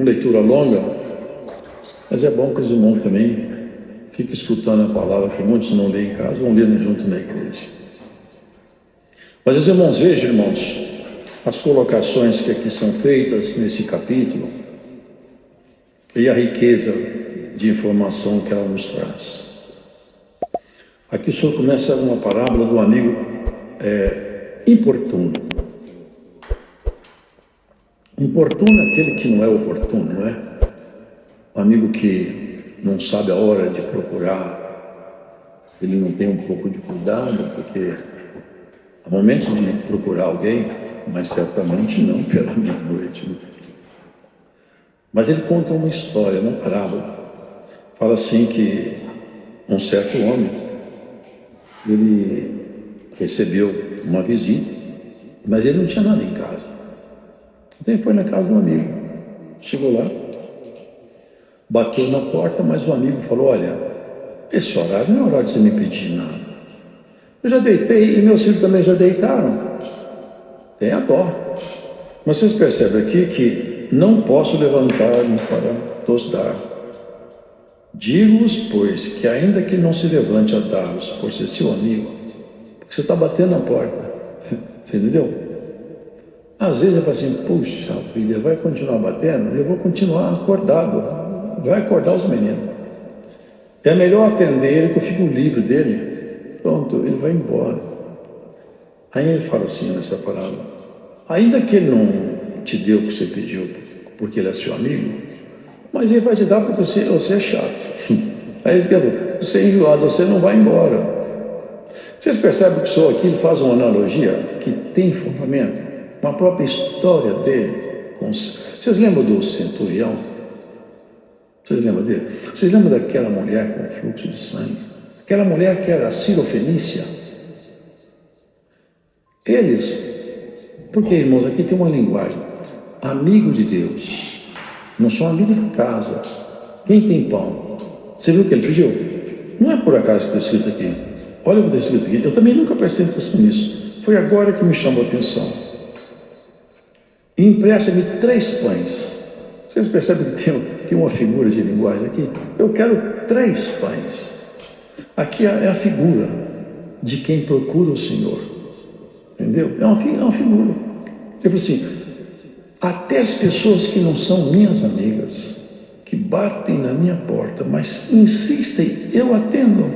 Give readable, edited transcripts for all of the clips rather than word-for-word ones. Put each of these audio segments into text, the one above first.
leitura longa, mas é bom que os irmãos também fiquem escutando a palavra, que muitos não leem em casa, vão lendo junto na igreja. Mas os irmãos, vejam, irmãos, as colocações que aqui são feitas nesse capítulo e a riqueza de informação que ela nos traz. Aqui o Senhor começa uma parábola do amigo importuno. Importuno é aquele que não é oportuno, não é? Um amigo que não sabe a hora de procurar, ele não tem um pouco de cuidado, porque há momentos de procurar alguém, mas certamente não pela meia-noite. Mas ele conta uma história, uma parábola. Fala assim que um certo homem, ele recebeu uma visita, mas ele não tinha nada em casa. Então ele foi na casa de um amigo, chegou lá, bateu na porta, mas o amigo falou: olha, esse horário não é hora de você me pedir nada. Eu já deitei e meus filhos também já deitaram. Tenha dó. Mas vocês percebem aqui que não posso levantar-me para tostar. Digo-vos, pois, que ainda que não se levante a dar-vos por ser seu amigo, porque você está batendo na porta. Você entendeu? Às vezes eu falo assim: puxa vida, vai continuar batendo? Eu vou continuar acordado. Vai acordar os meninos. É melhor atender ele, que eu fico livre dele. Pronto, ele vai embora. Aí ele fala assim nessa parábola: ainda que ele não te deu o que você pediu, porque ele é seu amigo, mas ele vai te dar porque você é chato. Aí você é enjoado, você não vai embora. Vocês percebem que o senhor aqui ele faz uma analogia que tem fundamento, uma própria história dele. Vocês lembram do centurião? Vocês lembram dele? Vocês lembram daquela mulher com fluxo de sangue? Aquela mulher que era Sirofenícia? Eles, porque irmãos, aqui tem uma linguagem: amigo de Deus, não são amigos de casa. Quem tem pão? Você viu o que ele pediu? Não é por acaso que está escrito aqui. Olha o que está escrito aqui. Eu também nunca prestei atenção nisso. Foi agora que me chamou a atenção. Empresta-me 3 pães. Vocês percebem que tem uma figura de linguagem aqui? Eu quero 3 pães. Aqui é a figura de quem procura o Senhor. Entendeu? É uma figura. Tipo assim, até as pessoas que não são minhas amigas, que batem na minha porta, mas insistem, eu atendo.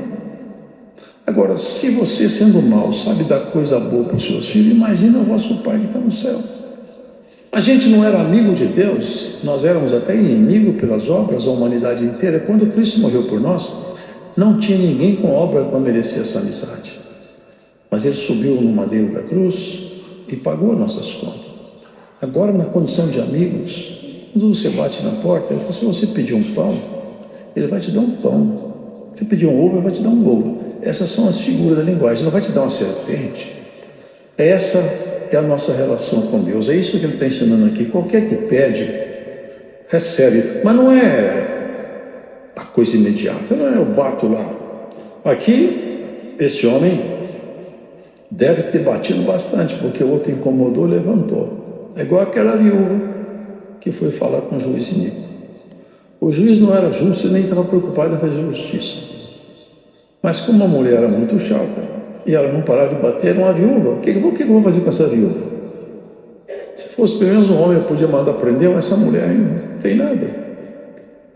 Agora, se você, sendo mau, sabe dar coisa boa para os seus filhos, imagina o vosso Pai que está no céu. A gente não era amigo de Deus, nós éramos até inimigo pelas obras, a humanidade inteira. Quando Cristo morreu por nós, não tinha ninguém com obra para merecer essa amizade. Mas Ele subiu no madeiro da cruz e pagou nossas contas. Agora, na condição de amigos, quando você bate na porta, ele fala: se você pedir um pão, Ele vai te dar um pão. Se pedir um ovo, Ele vai te dar um ovo. Essas são as figuras da linguagem. Ele não vai te dar uma serpente. Essa é a nossa relação com Deus. É isso que ele está ensinando aqui. Qualquer que pede, recebe. Mas não é a coisa imediata. Não é eu bato lá. Aqui, esse homem deve ter batido bastante, porque o outro incomodou, levantou. É igual aquela viúva que foi falar com o juiz iníquo. O juiz não era justo e nem estava preocupado em fazer justiça. Mas como a mulher era muito chata e ela não parava de bater, era uma viúva. O que eu vou fazer com essa viúva? Se fosse pelo menos um homem, eu podia mandar prender, mas essa mulher não tem nada.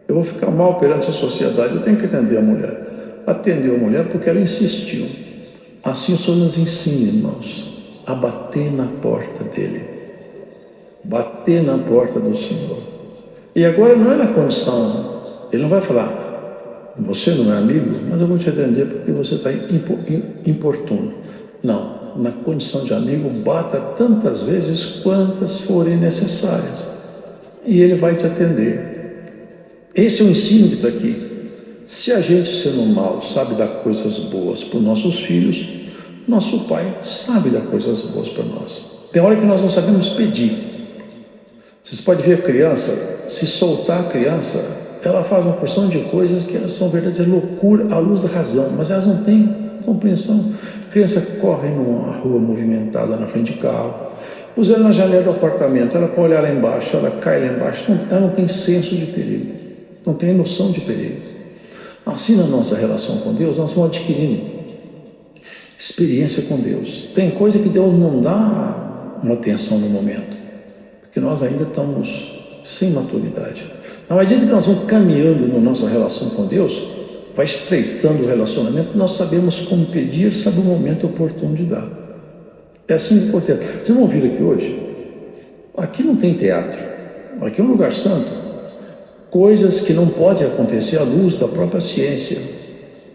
Eu vou ficar mal perante a sociedade. Eu tenho que atender a mulher. Atendeu a mulher porque ela insistiu. Assim o Senhor nos ensina, irmãos, a bater na porta dele. Bater na porta do Senhor. E agora não é na condição. Ele não vai falar: você não é amigo, mas eu vou te atender porque você está importuno. Não, na condição de amigo, bata tantas vezes quantas forem necessárias. E ele vai te atender. Esse é o ensino que está aqui. Se a gente, sendo mal, sabe dar coisas boas para os nossos filhos, nosso Pai sabe dar coisas boas para nós. Tem hora que nós não sabemos pedir. Vocês podem ver a criança, se soltar a criança, ela faz uma porção de coisas que elas são verdadeiras loucura à luz da razão, mas elas não têm compreensão. A criança corre numa rua movimentada na frente de carro, Pus ela na janela do apartamento, ela para olhar lá embaixo, ela cai lá embaixo, ela não tem senso de perigo, não tem noção de perigo. Assim, na nossa relação com Deus, nós vamos adquirindo experiência com Deus. Tem coisa que Deus não dá uma atenção no momento, porque nós ainda estamos sem maturidade. Na medida que nós vamos caminhando na nossa relação com Deus, vai estreitando o relacionamento, nós sabemos como pedir, sabe o momento oportuno de dar. É assim que acontece. Vocês vão vir aqui hoje? Aqui não tem teatro, aqui é um lugar santo. Coisas que não podem acontecer à luz da própria ciência,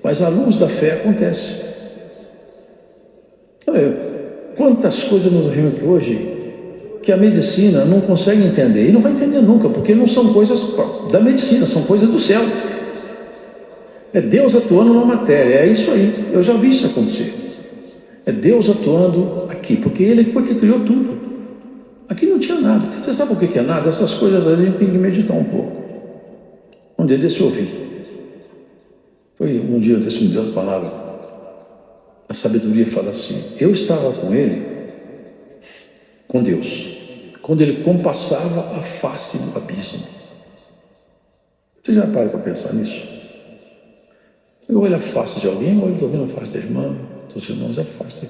mas à luz da fé acontece. Quantas coisas nós vimos aqui hoje que a medicina não consegue entender, e não vai entender nunca, porque não são coisas da medicina, são coisas do céu. É Deus atuando na matéria, é isso aí, eu já vi isso acontecer. É Deus atuando aqui, porque Ele foi que criou tudo. Aqui não tinha nada. Você sabe o que é nada? Essas coisas a gente tem que meditar um pouco. Um dia desse eu ouvi. Foi um dia desse me deu a palavra. A sabedoria fala assim: eu estava com Ele, com Deus, quando Ele compassava a face do abismo. Você já para pensar nisso? Eu olho a face de alguém, eu olho também a face da irmã, dos irmãos, a face.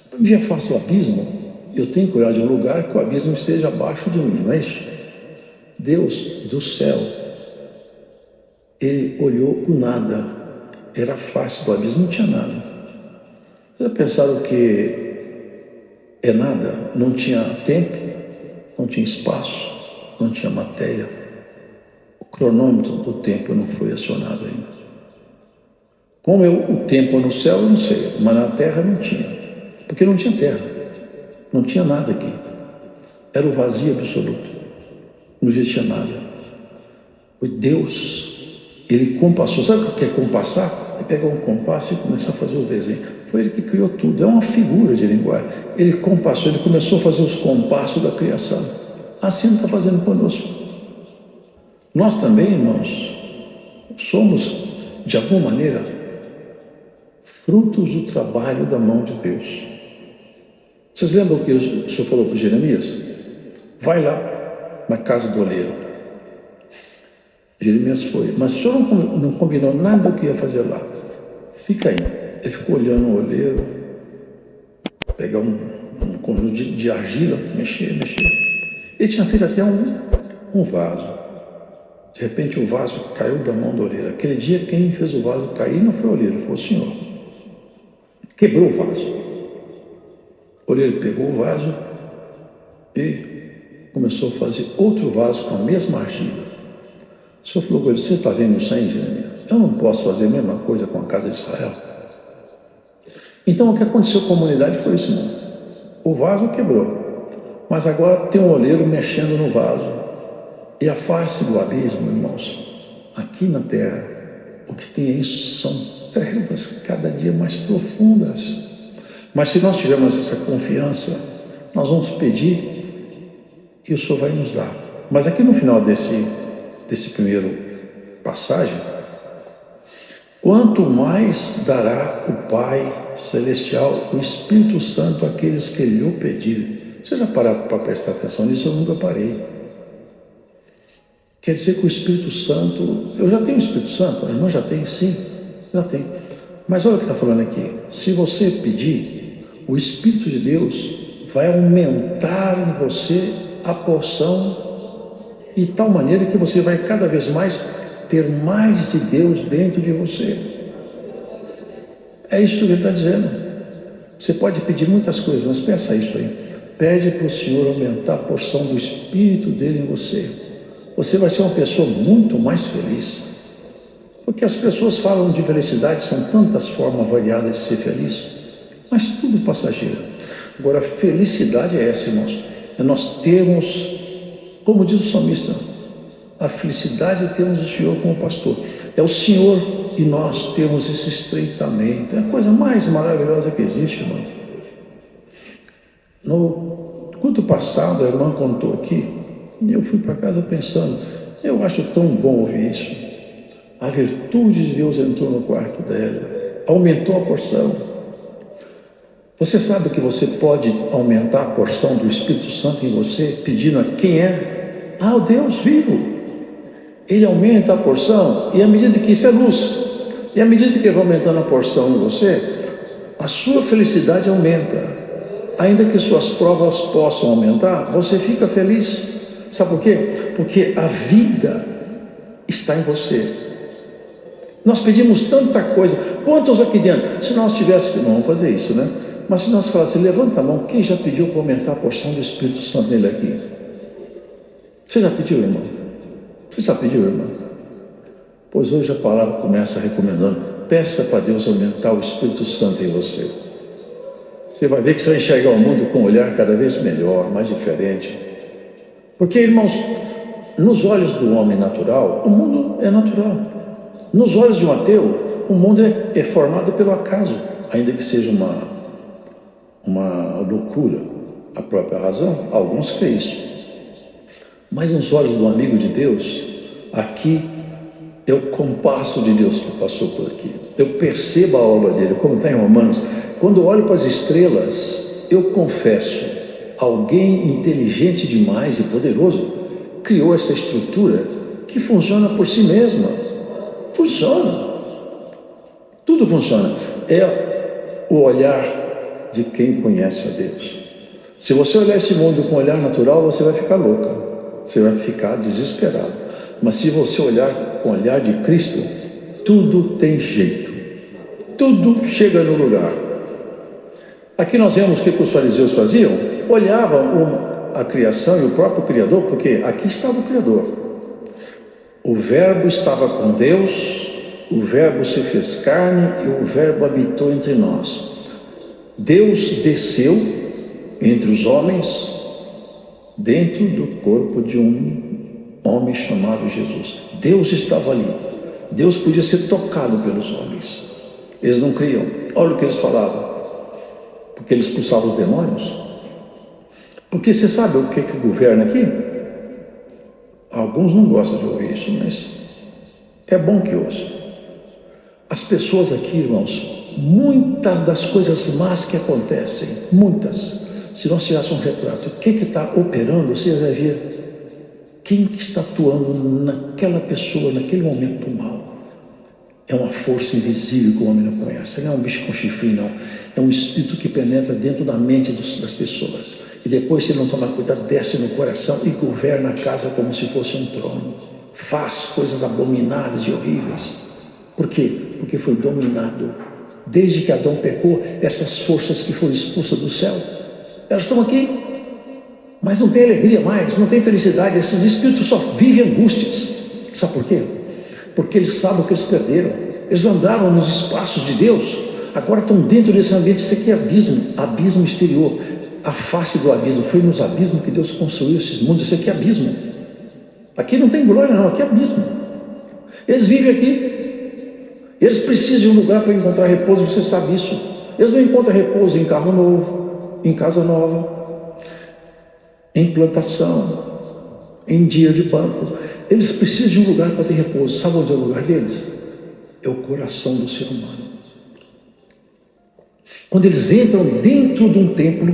Para ver a face do abismo, eu tenho que olhar de um lugar que o abismo esteja abaixo de mim, não é isso? Deus do céu, Ele olhou o nada, era a face do abismo, não tinha nada. Vocês já pensaram que é nada? Não tinha tempo, não tinha espaço, não tinha matéria. O cronômetro do tempo não foi acionado ainda. Como o tempo no céu, eu não sei, mas na terra não tinha, porque não tinha terra, não tinha nada aqui, era o vazio absoluto, não existia nada. Foi Deus, Ele compassou. Sabe o que é compassar? Ele pega um compasso e começa a fazer o desenho. Foi Ele que criou tudo, é uma figura de linguagem. Ele compassou, Ele começou a fazer os compassos da criação. Assim Ele está fazendo conosco. Nós também, irmãos, somos, de alguma maneira, frutos do trabalho da mão de Deus. Vocês lembram o que o Senhor falou para Jeremias? Vai lá na casa do oleiro. Jeremias foi, mas o Senhor não combinou nada do que ia fazer lá. Fica aí. Ele ficou olhando o oleiro, pegar um conjunto de argila, mexer. Ele tinha feito até um vaso. De repente o vaso caiu da mão do oleiro. Aquele dia quem fez o vaso cair não foi o oleiro, foi o Senhor. Quebrou o vaso. O oleiro pegou o vaso e começou a fazer outro vaso com a mesma argila. O Senhor falou com ele: você está vendo isso aí, Jeremias? Eu não posso fazer a mesma coisa com a casa de Israel. Então o que aconteceu com a humanidade foi isso, irmão. O vaso quebrou, mas agora tem um oleiro mexendo no vaso. E a face do abismo, irmãos, aqui na terra, o que tem aí são trevas cada dia mais profundas. Mas se nós tivermos essa confiança, nós vamos pedir e o Senhor vai nos dar. Mas aqui no final desse primeiro passagem, quanto mais dará o Pai Celestial, o Espírito Santo, àqueles que lhe o pedirem. Você já pararam para prestar atenção nisso? Eu nunca parei. Quer dizer que o Espírito Santo, eu já tenho o Espírito Santo, a irmã já tem, sim, já tem. Mas olha o que está falando aqui: se você pedir, o Espírito de Deus vai aumentar em você a porção, de tal maneira que você vai cada vez mais ter mais de Deus dentro de você. É isso que ele está dizendo. Você pode pedir muitas coisas, mas pensa isso aí. Pede para o Senhor aumentar a porção do Espírito dele em você. Você vai ser uma pessoa muito mais feliz. Porque as pessoas falam de felicidade, são tantas formas variadas de ser feliz, mas tudo passageiro. Agora, felicidade é essa, irmãos. É nós termos, como diz o salmista, a felicidade de termos o Senhor como pastor. É o Senhor e nós temos esse estreitamento. É a coisa mais maravilhosa que existe, irmão. No culto passado, a irmã contou aqui, e eu fui para casa pensando, eu acho tão bom ouvir isso. A virtude de Deus entrou no quarto dela, aumentou a porção. Você sabe que você pode aumentar a porção do Espírito Santo em você, pedindo a quem é? Ah, o Deus vivo. Ele aumenta a porção, e à medida que isso é luz, e à medida que ele vai aumentando a porção em você, a sua felicidade aumenta. Ainda que suas provas possam aumentar, você fica feliz. Sabe por quê? Porque a vida está em você. Nós pedimos tanta coisa. Quantos aqui dentro? Se nós tivéssemos, não vamos fazer isso, né? Mas se nós falássemos, levanta a mão, quem já pediu para aumentar a porção do Espírito Santo nele aqui? Você já pediu, irmão? Você já pediu, irmão? Pois hoje a palavra começa recomendando, peça para Deus aumentar o Espírito Santo em você. Você vai ver que você vai enxergar o mundo com um olhar cada vez melhor, mais diferente. Porque, irmãos, nos olhos do homem natural, o mundo é natural. Nos olhos de um ateu, o mundo é formado pelo acaso, ainda que seja uma loucura a própria razão, alguns creem isso. Mas nos olhos do amigo de Deus, aqui é o compasso de Deus que passou por aqui. Eu percebo a obra dele, como está em Romanos. Quando eu olho para as estrelas, eu confesso, alguém inteligente demais e poderoso criou essa estrutura que funciona por si mesma. Funciona. Tudo funciona. É o olhar de quem conhece a Deus. Se você olhar esse mundo com um olhar natural, você vai ficar louca. Você vai ficar desesperado. Mas se você olhar com o olhar de Cristo, tudo tem jeito. Tudo chega no lugar. Aqui nós vemos o que os fariseus faziam. Olhavam a criação e o próprio Criador, porque aqui estava o Criador. O Verbo estava com Deus, o Verbo se fez carne e o Verbo habitou entre nós. Deus desceu entre os homens, dentro do corpo de um homem chamado Jesus. Deus estava ali. Deus podia ser tocado pelos homens. Eles não criam. Olha o que eles falavam. Porque eles expulsavam os demônios. Porque você sabe o que governa aqui? Alguns não gostam de ouvir isso, mas é bom que ouçam. As pessoas aqui, irmãos, muitas das coisas más que acontecem, muitas, se nós tirássemos um retrato, o que está operando, você vai ver quem que está atuando naquela pessoa, naquele momento mal. É uma força invisível que o homem não conhece. Não é um bicho com chifre, não. É um espírito que penetra dentro da mente das pessoas. E depois, se não tomar cuidado, desce no coração e governa a casa como se fosse um trono. Faz coisas abomináveis e horríveis. Por quê? Porque foi dominado. Desde que Adão pecou, essas forças que foram expulsas do céu, elas estão aqui. Mas não tem alegria mais, não tem felicidade. Esses espíritos só vivem angústias. Sabe por quê? Porque eles sabem o que eles perderam. Eles andaram nos espaços de Deus, agora estão dentro desse ambiente. Isso aqui é abismo exterior. A face do abismo, foi nos abismos que Deus construiu esses mundos. Isso aqui é abismo. Aqui não tem glória não, aqui é abismo. Eles vivem aqui. Eles precisam de um lugar para encontrar repouso, você sabe isso. Eles não encontram repouso em carro novo, em casa nova, em plantação, em dia de banco. Eles precisam de um lugar para ter repouso. Sabe onde é o lugar deles? É o coração do ser humano. Quando eles entram dentro de um templo,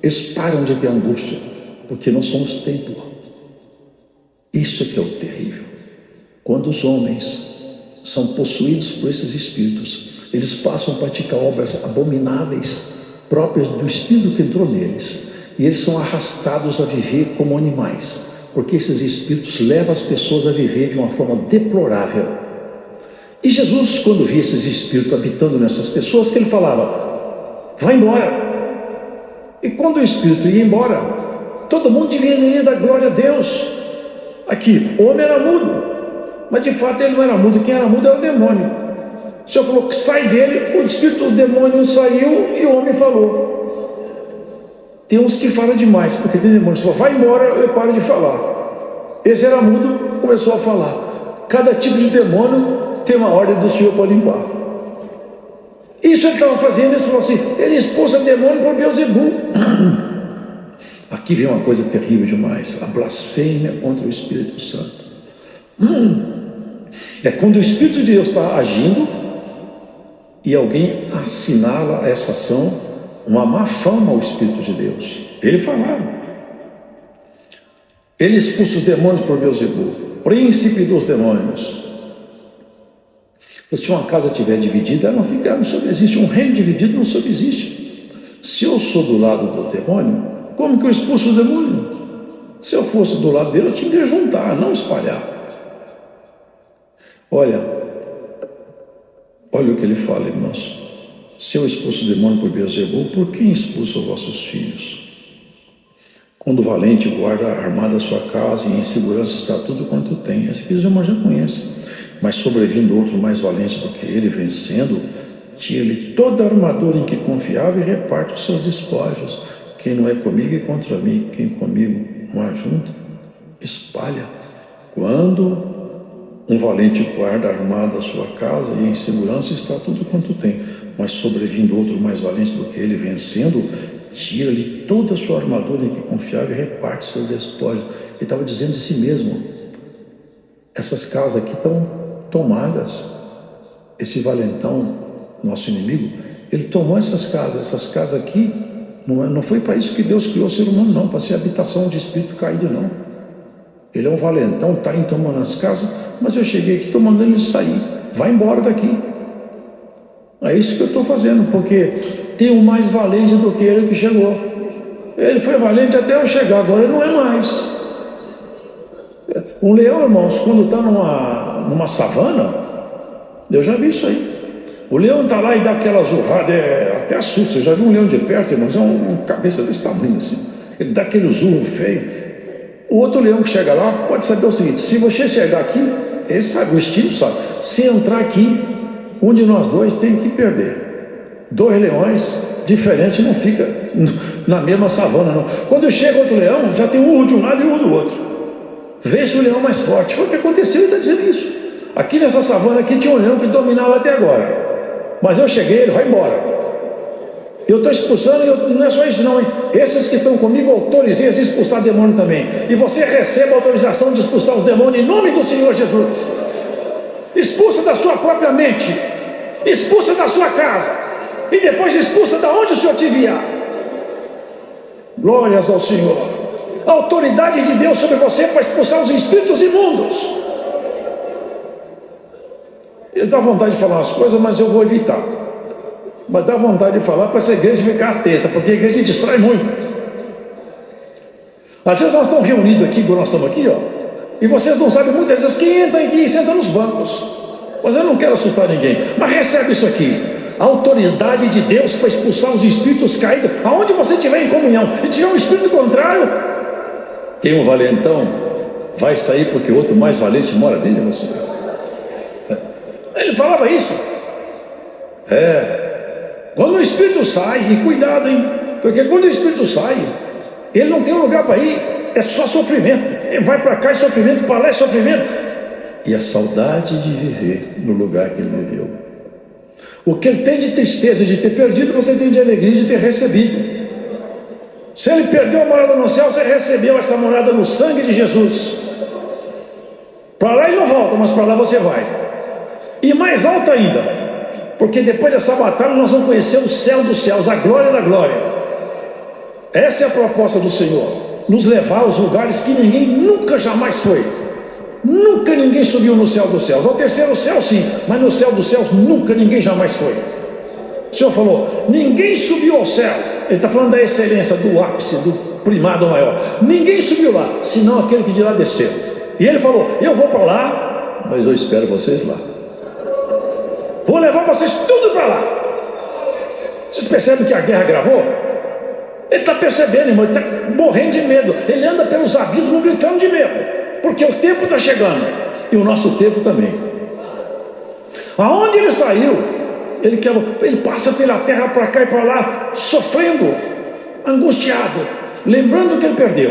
eles param de ter angústia, porque nós somos templo. Isso é que é o terrível. Quando os homens são possuídos por esses espíritos, eles passam a praticar obras abomináveis próprias do espírito que entrou neles, e eles são arrastados a viver como animais, porque esses espíritos levam as pessoas a viver de uma forma deplorável. E Jesus, quando via esses espíritos habitando nessas pessoas, que ele falava: vai embora. E quando o espírito ia embora, todo mundo deveria dar glória a Deus. Aqui, o homem era mudo, mas de fato ele não era mudo. Quem era mudo era o demônio. O Senhor falou que sai dele, o espírito dos demônios saiu e o homem falou. Tem uns que falam demais, porque tem demônios que falam: vai embora, eu paro de falar. Esse era mudo, começou a falar. Cada tipo de demônio tem uma ordem do Senhor para limpar. Isso ele estava fazendo. Ele falou assim: ele expulsa demônio por Beelzebul. Aqui vem uma coisa terrível demais: a blasfêmia contra o Espírito Santo. É quando o Espírito de Deus está agindo e alguém assinala essa ação uma má fama ao Espírito de Deus. Ele falava. Ele expulsa os demônios por Beelzebul, príncipe dos demônios. Se uma casa estiver dividida, ela não subsiste. Um reino dividido não subsiste. Se eu sou do lado do demônio, como que eu expulso o demônio? Se eu fosse do lado dele, eu tinha que juntar, não espalhar. Olha o que ele fala, irmãos. Se eu expulso o demônio por Beelzebul, por quem expulso os vossos filhos? Quando o valente guarda armada a sua casa e em segurança está tudo quanto tem. Esse aqui os irmãos já conhecem. Mas sobrevindo outro mais valente do que ele, vencendo, tira-lhe toda a armadura em que confiava e reparte os seus despojos. Quem não é comigo é contra mim, quem comigo não ajunta, espalha. Quando um valente guarda armada a sua casa e em segurança está tudo quanto tem, mas sobrevindo outro mais valente do que ele, vencendo, tira-lhe toda a sua armadura em que confiava e reparte seus despojos. Ele estava dizendo de si mesmo: essas casas aqui estão tomadas. Esse valentão, nosso inimigo, ele tomou essas casas aqui. Não foi para isso que Deus criou o ser humano, não, para ser habitação de espírito caído, não. Ele é um valentão, está aí tomando as casas, mas eu cheguei aqui, estou mandando ele sair. Vai embora daqui. É isso que eu estou fazendo, porque tem um mais valente do que ele que chegou. Ele foi valente até eu chegar, agora ele não é mais. Um leão, irmãos, quando está numa savana, eu já vi isso aí. O leão está lá e dá aquela zurrada, até assusta. Eu já vi um leão de perto, irmãos, é uma cabeça desse tamanho assim. Ele dá aquele zurro feio. O outro leão que chega lá pode saber o seguinte: se você chegar aqui, ele sabe, o instinto sabe. Se entrar aqui, um de nós dois tem que perder. Dois leões diferentes não fica na mesma savana, não. Quando chega outro leão, já tem um urro de um lado e um urro do outro. Vê-se o leão mais forte. Foi o que aconteceu, ele está dizendo isso. Aqui nessa savana aqui tinha um leão que dominava até agora. Mas eu cheguei, ele vai embora. Eu estou expulsando, e não é só isso não, hein? Esses que estão comigo, autorizei a expulsar demônio também. E você recebe a autorização de expulsar os demônios em nome do Senhor Jesus. Expulsa da sua própria mente, expulsa da sua casa, e depois expulsa da onde o Senhor te enviar. Glórias ao Senhor. A autoridade de Deus sobre você para expulsar os espíritos imundos. Ele dá vontade de falar umas coisas, mas eu vou evitar. Mas dá vontade de falar para essa igreja ficar atenta, porque a igreja distrai muito. Às vezes nós estamos reunidos aqui, igual nós estamos aqui, ó, e vocês não sabem muitas vezes quem entra aqui e senta nos bancos. Mas eu não quero assustar ninguém. Mas recebe isso aqui: a autoridade de Deus para expulsar os espíritos caídos, aonde você estiver em comunhão, e tiver um espírito contrário, tem um valentão, vai sair porque o outro mais valente mora dentro de você. Ele falava isso. Quando o espírito sai, e cuidado, hein? Porque quando o espírito sai, ele não tem lugar para ir, é só sofrimento. Ele vai para cá e sofrimento, para lá é sofrimento. E a saudade de viver no lugar que ele viveu. O que ele tem de tristeza de ter perdido, você tem de alegria de ter recebido. Se ele perdeu a morada no céu, você recebeu essa morada no sangue de Jesus. Para lá ele não volta, mas para lá você vai. E mais alto ainda, porque depois dessa batalha nós vamos conhecer o céu dos céus, a glória da glória. Essa é a proposta do Senhor: nos levar aos lugares que ninguém nunca jamais foi. Nunca ninguém subiu no céu dos céus. Ao terceiro céu sim, mas no céu dos céus nunca ninguém jamais foi. O Senhor falou: ninguém subiu ao céu. Ele está falando da excelência, do ápice, do primado maior. Ninguém subiu lá, senão aquele que de lá desceu. E ele falou: eu vou para lá, mas eu espero vocês lá. Vou levar vocês tudo para lá. Vocês percebem que a guerra gravou? Ele está percebendo, irmão, ele está morrendo de medo. Ele anda pelos abismos gritando de medo, porque o tempo está chegando, e o nosso tempo também. Aonde ele saiu, ele passa pela terra para cá e para lá, sofrendo, angustiado, lembrando que ele perdeu,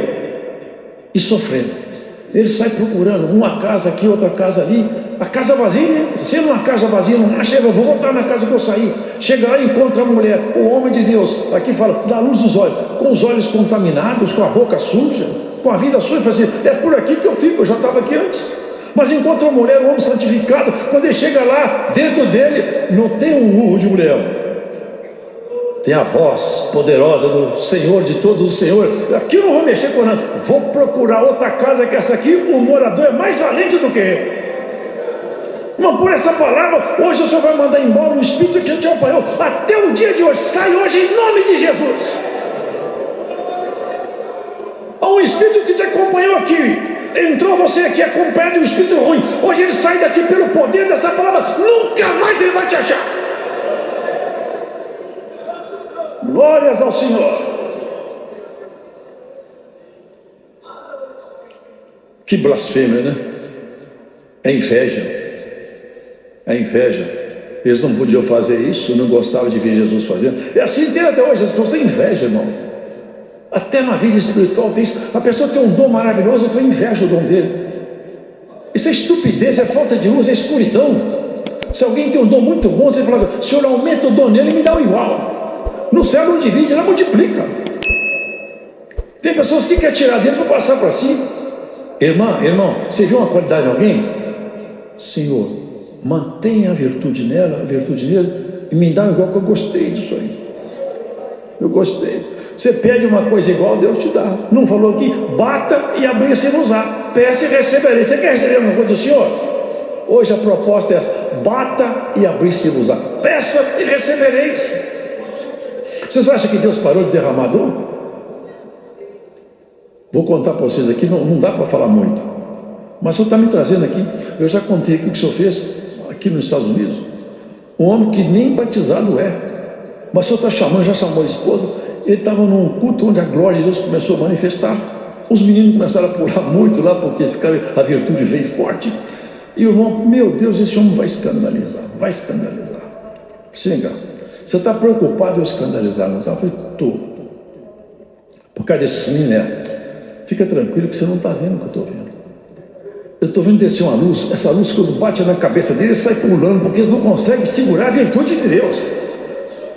e sofrendo. Ele sai procurando uma casa aqui, outra casa ali. A casa vazia, né? Se numa casa vazia não acha, eu vou voltar na casa que eu saí. Chega lá e encontra a mulher, o homem de Deus. Aqui fala, da luz dos olhos, com os olhos contaminados, com a boca suja, com a vida suja. Fala assim: é por aqui que eu fico, eu já estava aqui antes. Mas encontra uma mulher, um homem santificado. Quando ele chega lá, dentro dele não tem um urro de um leão. tem a voz poderosa do Senhor de todos os senhores. Aqui eu não vou mexer com nada. Vou procurar outra casa que essa aqui, o morador é mais valente do que eu. Irmão, por essa palavra, hoje o Senhor vai mandar embora um espírito que te acompanhou até o dia de hoje. Sai hoje em nome de Jesus. Há um espírito que te acompanhou aqui. Entrou você aqui acompanhado de um espírito ruim. Hoje ele sai daqui pelo poder dessa palavra. Nunca mais ele vai te achar. Glórias ao Senhor. Que blasfêmia, né? É inveja. É inveja. Eles não podiam fazer isso, não gostavam de ver Jesus fazendo. É assim tem até hoje. As pessoas têm inveja, irmão. Até na vida espiritual tem isso. A pessoa tem um dom maravilhoso, eu tenho inveja do dom dele. Isso é estupidez, é falta de luz, é escuridão. Se alguém tem um dom muito bom, você fala, Senhor, aumenta o dom nele e me dá o igual. No céu não divide, não multiplica. Tem pessoas que querem tirar dele para passar para si. Irmão, você viu uma qualidade de alguém? Senhor, mantenha a virtude nela, a virtude nele, e me dá igual, que eu gostei disso aí. Eu gostei. Você pede uma coisa igual, Deus te dá. Não falou aqui, bata e abrir-se-vos-á. Peça e receberei. Você quer receber uma coisa do Senhor? Hoje a proposta é essa: bata e abrir-se-vos-á. Peça e recebereis. Vocês acham que Deus parou de derramar dom? Vou contar para vocês aqui, não dá para falar muito. Mas o Senhor está me trazendo aqui. Eu já contei aqui o que o Senhor fez aqui nos Estados Unidos. Um homem que nem batizado é. Mas o Senhor está chamando, já chamou a esposa. Ele estava num culto onde a glória de Deus começou a manifestar. Os meninos começaram a pular muito lá, porque a virtude veio forte. E o irmão, meu Deus, esse homem vai escandalizar. Siga. Você está preocupado em escandalizar, não está? Eu falei, estou. Por causa desse menino, fica tranquilo que você não está vendo o que eu estou vendo. Eu estou vendo descer uma luz. Essa luz, quando bate na cabeça dele, sai pulando, porque eles não conseguem segurar a virtude de Deus.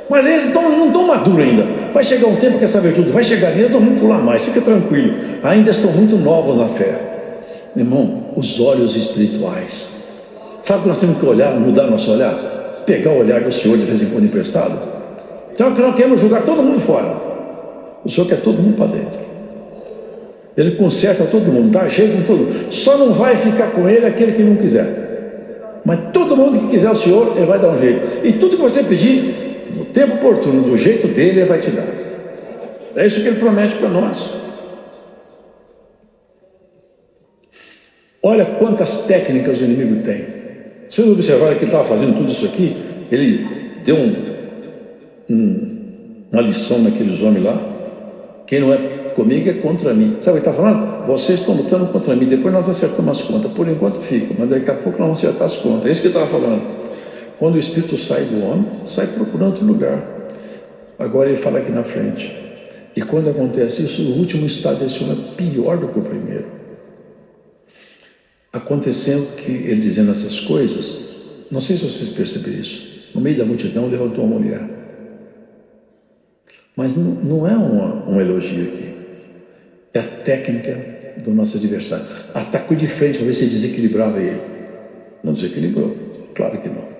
Mas eles não estão maduros ainda. Vai chegar um tempo que essa virtude vai chegar neles, não vão pular mais. Fica tranquilo. Ainda estão muito novos na fé. Meu irmão, os olhos espirituais. Sabe que nós temos que olhar, mudar nosso olhar? Pegar o olhar do Senhor de vez em quando emprestado. Então que nós queremos jogar todo mundo fora. O Senhor quer todo mundo para dentro. Ele conserta todo mundo, dá jeito em todo mundo. Só não vai ficar com ele aquele que não quiser. Mas todo mundo que quiser o Senhor, ele vai dar um jeito. E tudo que você pedir, no tempo oportuno, do jeito dele, ele vai te dar. É isso que ele promete para nós. Olha quantas técnicas o inimigo tem. Se vocês observarem que ele estava fazendo tudo isso aqui, ele deu uma lição naqueles homens lá. Quem não é comigo é contra mim. Sabe o que ele está falando? Vocês estão lutando contra mim, depois nós acertamos as contas. Por enquanto fica, mas daqui a pouco nós vamos acertar as contas. É isso que ele estava falando. Quando o espírito sai do homem, sai procurando outro lugar. Agora ele fala aqui na frente. E quando acontece isso, o último estado desse homem é pior do que o primeiro. Aconteceu que ele dizendo essas coisas, não sei se vocês perceberam isso, no meio da multidão levantou uma mulher. Mas não é um elogio aqui. É a técnica do nosso adversário. Atacou de frente para ver se desequilibrava ele. Não desequilibrou, claro que não.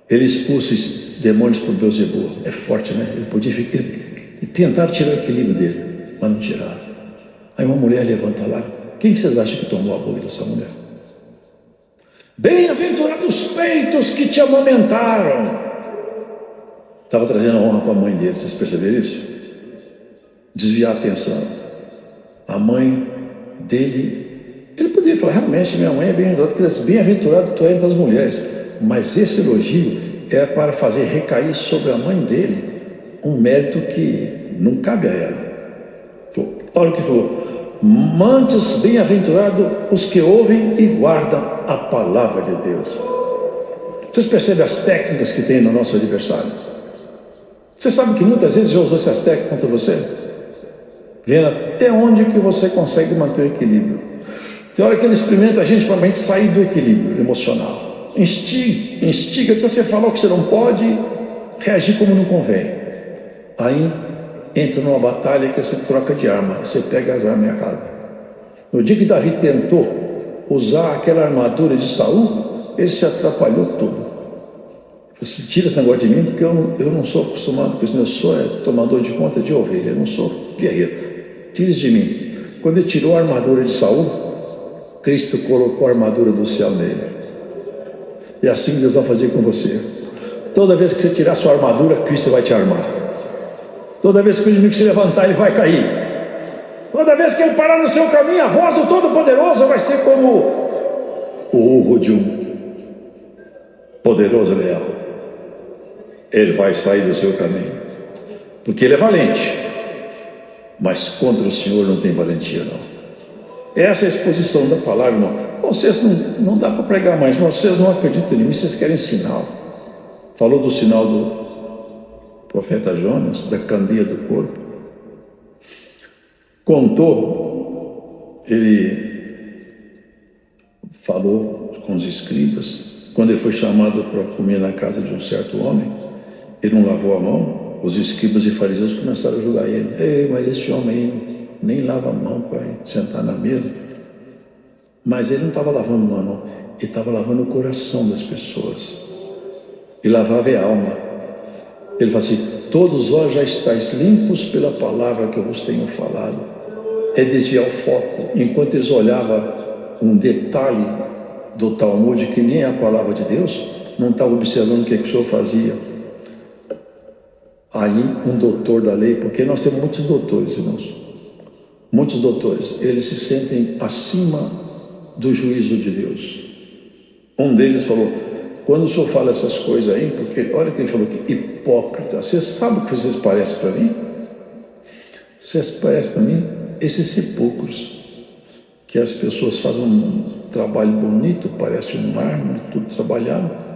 Ele expulsa os demônios por Beelzebul. É forte, né? Ele podia ficar. E tentaram tirar o equilíbrio dele, mas não tiraram. Aí uma mulher levanta lá. Quem que vocês acham que tomou a boca dessa mulher? Bem-aventurados os peitos que te amamentaram. Estava trazendo honra para a mãe dele. Vocês perceberam isso? Desviar a atenção. A mãe dele, ele poderia falar, realmente minha mãe é bem-aventurada, tu é entre as mulheres. Mas esse elogio é para fazer recair sobre a mãe dele um mérito que não cabe a ela. Olha o que falou: mantes bem-aventurados os que ouvem e guardam a palavra de Deus. Vocês percebem as técnicas que tem no nosso adversário? Você sabe que muitas vezes já usou essas técnicas contra você? Vendo até onde que você consegue manter o equilíbrio. Tem hora que ele experimenta a gente para a gente sair do equilíbrio emocional. Instiga até você falar o que você não pode, reagir como não convém. Aí entra numa batalha que você troca de arma, você pega as armas erradas. No dia que Davi tentou usar aquela armadura de Saul, ele se atrapalhou todo. Você tira esse negócio de mim, porque eu não sou acostumado com isso. Eu sou tomador de conta de ovelha, eu não sou guerreiro. Tira isso de mim. Quando ele tirou a armadura de Saul, Cristo colocou a armadura do céu nele. E assim Deus vai fazer com você. Toda vez que você tirar sua armadura, Cristo vai te armar. Toda vez que o inimigo se levantar, ele vai cair. Toda vez que ele parar no seu caminho, a voz do Todo-Poderoso vai ser como o urro de um poderoso leão. Ele vai sair do seu caminho, porque ele é valente, mas contra o Senhor não tem valentia, não. Essa é a exposição da palavra, irmão. Vocês não dá para pregar mais, vocês não acreditam em mim, vocês querem sinal. Falou do sinal do profeta Jonas, da candeia do corpo. Contou, ele falou com os escribas, quando ele foi chamado para comer na casa de um certo homem, ele não lavou a mão. Os escribas e fariseus começaram a julgar ele. Ei, mas este homem aí nem lava a mão para sentar na mesa. Mas ele não estava lavando a mão, não. Ele estava lavando o coração das pessoas. E lavava a alma. Ele fala assim: todos vós já estáis limpos pela palavra que eu vos tenho falado. É desviar o foco. Enquanto eles olhavam um detalhe do Talmud, que nem é a palavra de Deus, não estava observando o que o senhor fazia. Aí um doutor da lei, porque nós temos muitos doutores, irmãos, muitos doutores, eles se sentem acima do juízo de Deus. Um deles falou: quando o senhor fala essas coisas aí, porque olha o que ele falou aqui, hipócrita, vocês sabem o que vocês parecem para mim? Vocês parecem para mim esses sepulcros, que as pessoas fazem um trabalho bonito, parece um mármore, tudo trabalhado.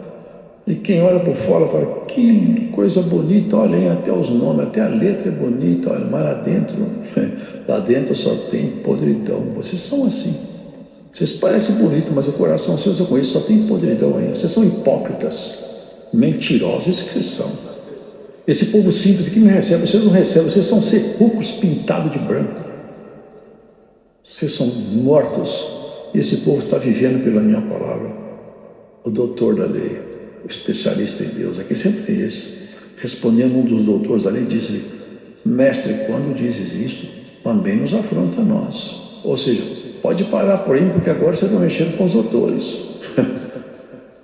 E quem olha por fora fala: que coisa bonita, olha aí, até os nomes, até a letra é bonita, olha, mas lá dentro só tem podridão. Vocês são assim. Vocês parecem bonitos, mas o coração seu, eu conheço, só tem podridão aí. Vocês são hipócritas, mentirosos, isso que vocês são. Esse povo simples que me recebe, vocês não recebem, vocês são sepulcros pintados de branco. Vocês são mortos, e esse povo está vivendo pela minha palavra. O doutor da lei, o especialista em Deus, aqui sempre tem esse. Respondendo um dos doutores da lei, disse-lhe: mestre, quando dizes isto, também nos afronta a nós. Ou seja, pode parar por aí, porque agora você está mexendo com os doutores.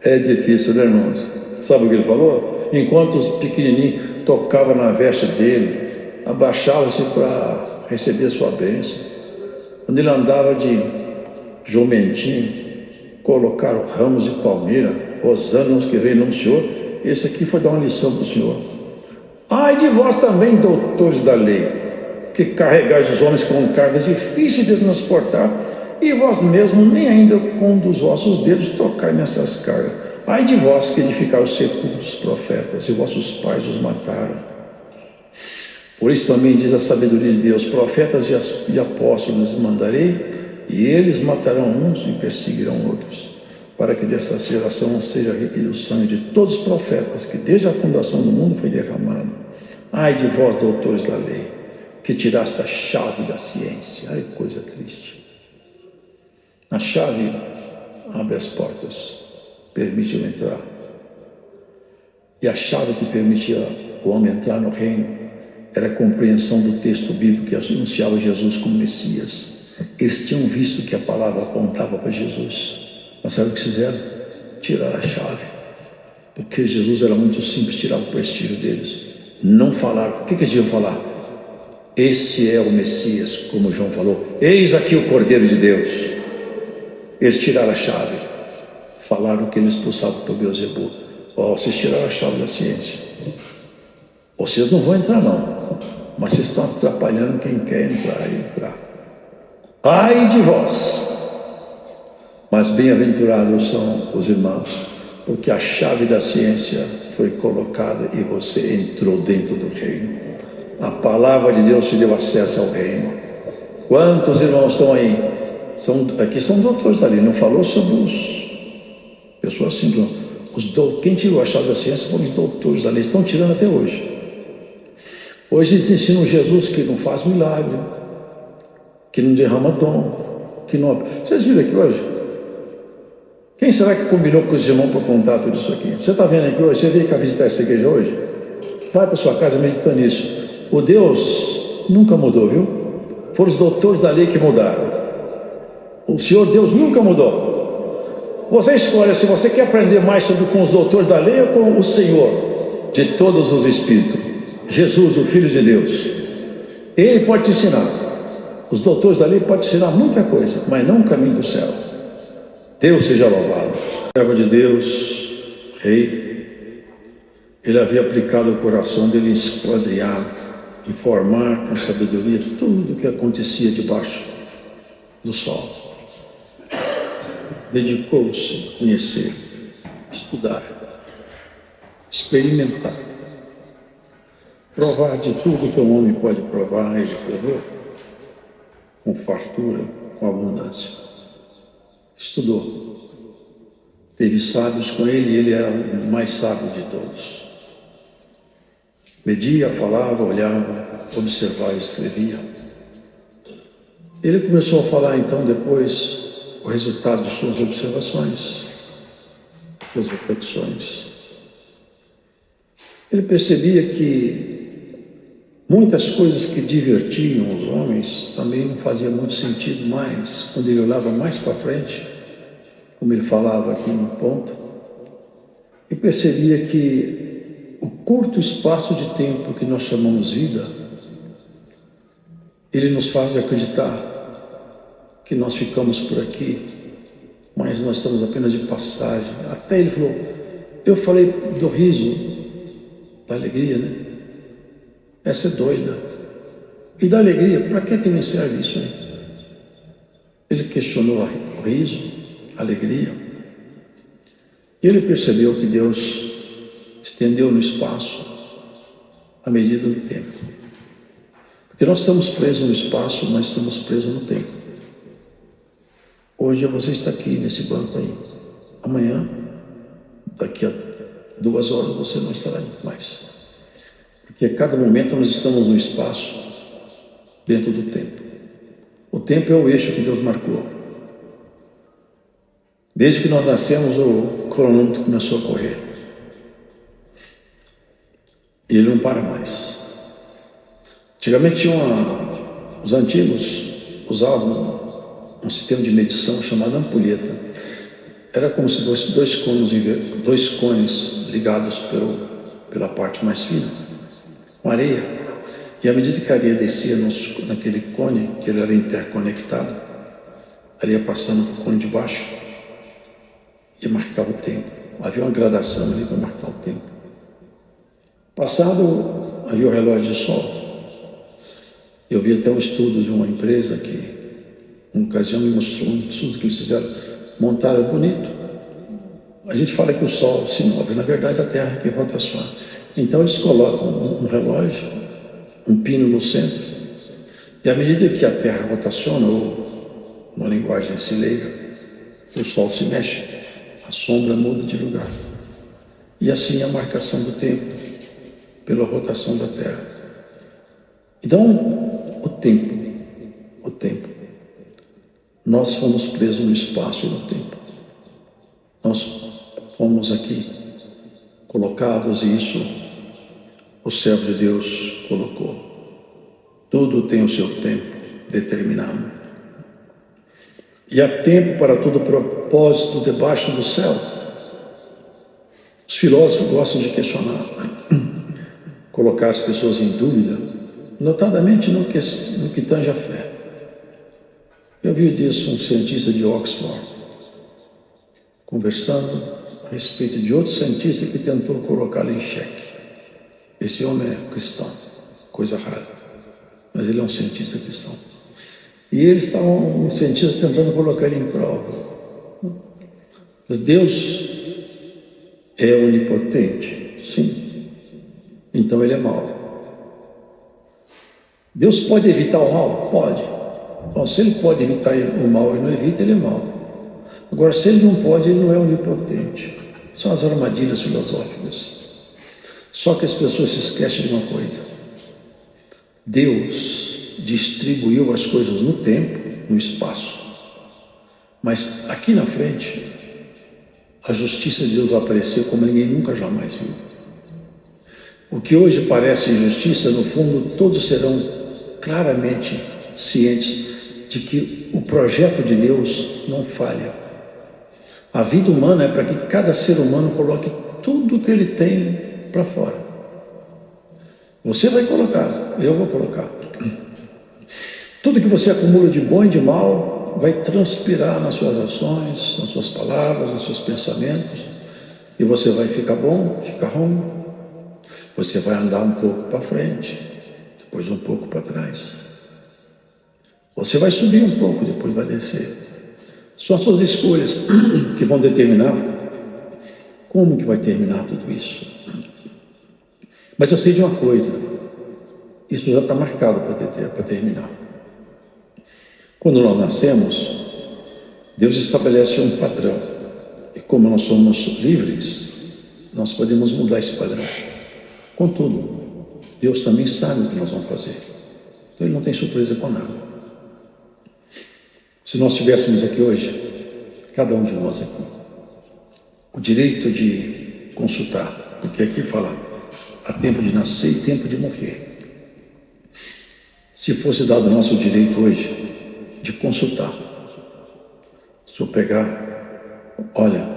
É difícil, né, irmãos? Sabe o que ele falou? Enquanto os pequenininhos tocavam na veste dele, abaixavam-se para receber sua bênção. Quando ele andava de jumentinho, colocaram ramos de palmeira, hosâna que veio no Senhor. Esse aqui foi dar uma lição para o Senhor. Ai de vós também, doutores da lei, que carregais os homens com cargas difíceis de transportar, e vós mesmos nem ainda com um dos vossos dedos tocai nessas cargas. Ai de vós que edificaram os sepulcros dos profetas, e vossos pais os mataram. Por isso também diz a sabedoria de Deus: profetas e apóstolos lhes mandarei, e eles matarão uns e perseguirão outros, para que dessa geração seja requerido o sangue de todos os profetas, que desde a fundação do mundo foi derramado. Ai de vós, doutores da lei, que tiraste a chave da ciência. Ai, coisa triste. A chave abre as portas, permite o entrar. E a chave que permitia o homem entrar no reino era a compreensão do texto bíblico que anunciava Jesus como Messias. Eles tinham visto que a palavra apontava para Jesus. Mas sabe o que fizeram? Tiraram a chave. Porque Jesus era muito simples, tirava o prestígio deles. Não falaram. O que eles iam falar? Esse é o Messias, como João falou. Eis aqui o Cordeiro de Deus. Eles tiraram a chave. Falaram que eles expulsavam para Beelzebul. Vocês tiraram a chave da ciência. Vocês não vão entrar, não. Mas vocês estão atrapalhando quem quer entrar. Ai de vós! Mas bem-aventurados são os irmãos, porque a chave da ciência foi colocada e você entrou dentro do reino. A palavra de Deus te deu acesso ao reino. Quantos irmãos estão aí? Aqui são doutores ali, não falou sobre os pessoas simples. Quem tirou a chave da ciência foram os doutores ali, estão tirando até hoje. Hoje existe um Jesus que não faz milagre, que não derrama dom, que não... Vocês viram aqui hoje? Quem será que combinou com os irmãos para contar tudo isso aqui? Você está vendo aqui hoje? Você veio cá visitar essa igreja hoje? Vai para sua casa meditando nisso. O Deus nunca mudou, viu? Foram os doutores da lei que mudaram. O Senhor Deus nunca mudou. Você escolhe se você quer aprender mais com os doutores da lei ou com o Senhor de todos os espíritos, Jesus, o Filho de Deus. Ele pode te ensinar. Os doutores da lei podem te ensinar muita coisa, mas não o caminho do céu. Deus seja louvado. Servo de Deus, rei, ele havia aplicado o coração dele em esquadriar, informar com sabedoria tudo o que acontecia debaixo do sol. Dedicou-se a conhecer, estudar, experimentar, provar de tudo que o homem pode provar. Ele provou com fartura, com abundância. Estudou, teve sábios com ele e ele era o mais sábio de todos. Media, falava, olhava, observava e escrevia. Ele começou a falar então depois o resultado de suas observações, suas reflexões. Ele percebia que muitas coisas que divertiam os homens também não faziam muito sentido mais. Quando ele olhava mais para frente, como ele falava aqui no ponto, e percebia que o curto espaço de tempo que nós chamamos vida, ele nos faz acreditar que nós ficamos por aqui, mas nós estamos apenas de passagem. Até ele falou, eu falei do riso, da alegria, né? Essa é doida. E da alegria, para que me serve isso aí? Ele questionou o riso, a alegria. E ele percebeu que Deus estendeu no espaço à medida do tempo. Porque nós estamos presos no espaço, mas estamos presos no tempo. Hoje você está aqui nesse banco aí. Amanhã, daqui a 2 horas, você não estará mais. Porque a cada momento nós estamos no espaço, dentro do tempo. O tempo é o eixo que Deus marcou. Desde que nós nascemos, o cronômetro começou a correr. E ele não para mais. Antigamente os antigos usavam um sistema de medição chamado ampulheta. Era como se fosse dois cones ligados pela parte mais fina, com areia. E à medida que a areia descia naquele cone, que ele era interconectado, a areia passando para o cone de baixo, e marcava o tempo. Havia uma gradação ali para marcar o tempo. Passado, havia o relógio de sol. Eu vi até um estudo de uma empresa que, uma ocasião, me mostrou um estudo que eles fizeram. Montaram bonito. A gente fala que o sol se move, na verdade a Terra que rotaciona. Então eles colocam um relógio, um pino no centro, e à medida que a Terra rotaciona, ou na linguagem se leiga, o sol se mexe, a sombra muda de lugar. E assim a marcação do tempo pela rotação da Terra. Então, o tempo. Nós fomos presos no espaço e no tempo. Nós fomos aqui colocados e isso o servo de Deus colocou. Tudo tem o seu tempo determinado. E há tempo para todo propósito debaixo do céu. Os filósofos gostam de questionar, colocar as pessoas em dúvida, notadamente no que tange a fé. Eu vi disso um cientista de Oxford, conversando a respeito de outro cientista que tentou colocá-lo em xeque. Esse homem é cristão, coisa rara, mas ele é um cientista cristão. E eles estavam, um cientista tentando colocar ele em prova. Mas Deus é onipotente? Sim. Então ele é mau. Deus pode evitar o mal? Pode. Bom, se ele pode evitar o mal e não evita, ele é mau. Agora, se ele não pode, ele não é onipotente. São as armadilhas filosóficas. Só que as pessoas se esquecem de uma coisa. Deus distribuiu as coisas no tempo, no espaço. Mas aqui na frente, a justiça de Deus vai aparecer como ninguém nunca jamais viu. O que hoje parece injustiça, no fundo, todos serão claramente cientes de que o projeto de Deus não falha. A vida humana é para que cada ser humano coloque tudo que ele tem para fora. Você vai colocar, eu vou colocar. Tudo que você acumula de bom e de mal vai transpirar nas suas ações, nas suas palavras, nos seus pensamentos, e você vai ficar bom, ficar ruim. Você vai andar um pouco para frente, depois um pouco para trás. Você vai subir um pouco, depois vai descer. São as suas escolhas que vão determinar como que vai terminar tudo isso. Mas eu sei de uma coisa, isso já está marcado para terminar. Quando nós nascemos, Deus estabelece um padrão. E como nós somos livres, nós podemos mudar esse padrão. Contudo, Deus também sabe o que nós vamos fazer. Então Ele não tem surpresa com nada. Se nós estivéssemos aqui hoje, cada um de nós aqui, o direito de consultar, porque aqui fala, há tempo de nascer e tempo de morrer. Se fosse dado o nosso direito hoje de consultar, se eu pegar, olha,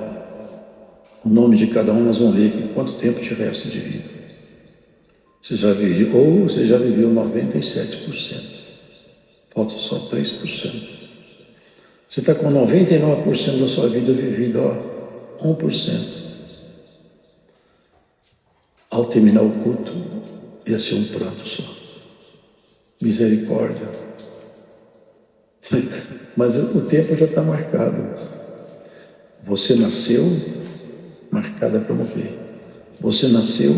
o nome de cada um nós vamos ler aqui, quanto tempo te resta de vida. Você já viveu 97%. Falta só 3%. Você está com 99% da sua vida vivida, 1%. Ao terminar o culto, ia ser um pranto só. Misericórdia. Mas o tempo já está marcado. Você nasceu marcada para morrer. Você nasceu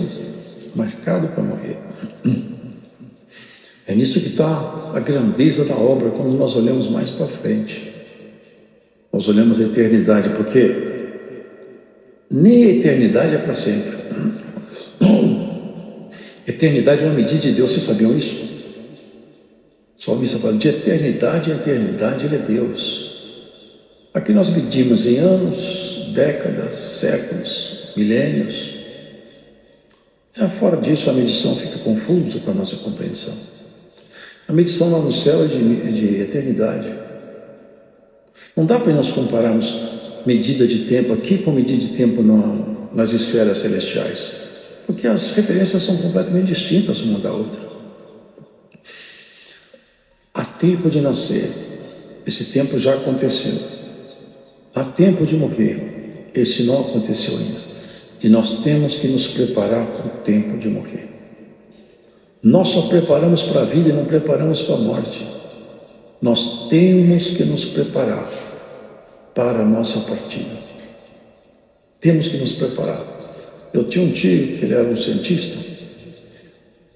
marcado para morrer. É nisso que está a grandeza da obra, quando nós olhamos mais para frente. Nós olhamos a eternidade, porque nem a eternidade é para sempre. Eternidade é uma medida de Deus, vocês sabiam isso? O salmista fala, de eternidade em eternidade Ele é Deus. Aqui nós medimos em anos, décadas, séculos, milênios. Fora disso, a medição fica confusa com a nossa compreensão. A medição lá no céu é de eternidade. Não dá para nós compararmos medida de tempo aqui com medida de tempo nas esferas celestiais, porque as referências são completamente distintas uma da outra. Há tempo de nascer, esse tempo já aconteceu. Há tempo de morrer, esse não aconteceu ainda. E nós temos que nos preparar para o tempo de morrer. Nós só preparamos para a vida e não preparamos para a morte. Nós temos que nos preparar para a nossa partida. Temos que nos preparar. Eu tinha um tio que ele era um cientista,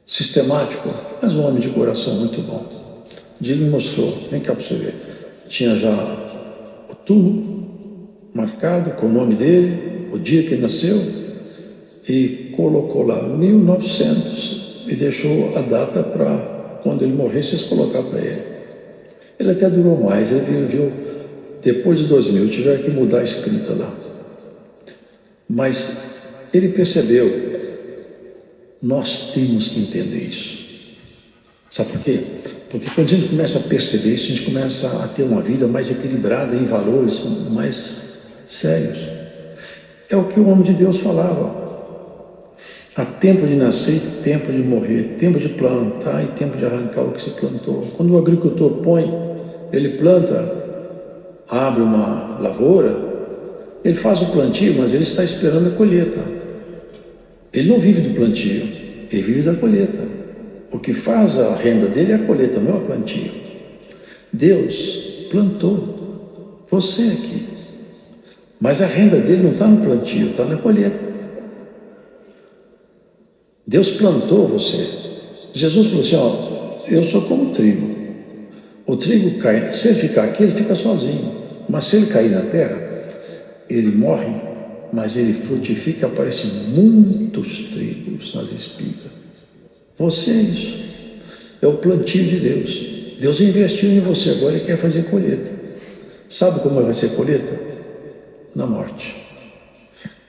sistemático, mas um homem de coração muito bom. Um dia ele me mostrou, vem cá para você ver. Tinha já o túmulo marcado com o nome dele, o dia que ele nasceu, e colocou lá 1900 e deixou a data para quando ele morresse eles colocar para ele. Ele até durou mais, ele viveu depois de 2000, tiveram que mudar a escrita lá. Mas ele percebeu, nós temos que entender isso. Sabe por quê? Porque quando a gente começa a perceber isso, a gente começa a ter uma vida mais equilibrada em valores mais sérios. É o que o homem de Deus falava. Há tempo de nascer e tempo de morrer, tempo de plantar e tempo de arrancar o que se plantou. Quando o agricultor ele planta, abre uma lavoura, ele faz o plantio, mas ele está esperando a colheita. Ele não vive do plantio, ele vive da colheita. O que faz a renda dele é a colheita, não é o plantio. Deus plantou você aqui, mas a renda dele não está no plantio, está na colheita. Deus plantou você. Jesus falou assim, eu sou como o trigo. O trigo cai, se ele ficar aqui, ele fica sozinho. Mas se ele cair na terra, ele morre, mas ele frutifica, aparecem muitos trigos nas espigas. Você é isso. É o plantio de Deus. Deus investiu em você, agora Ele quer fazer colheita. Sabe como vai ser colheita? Na morte.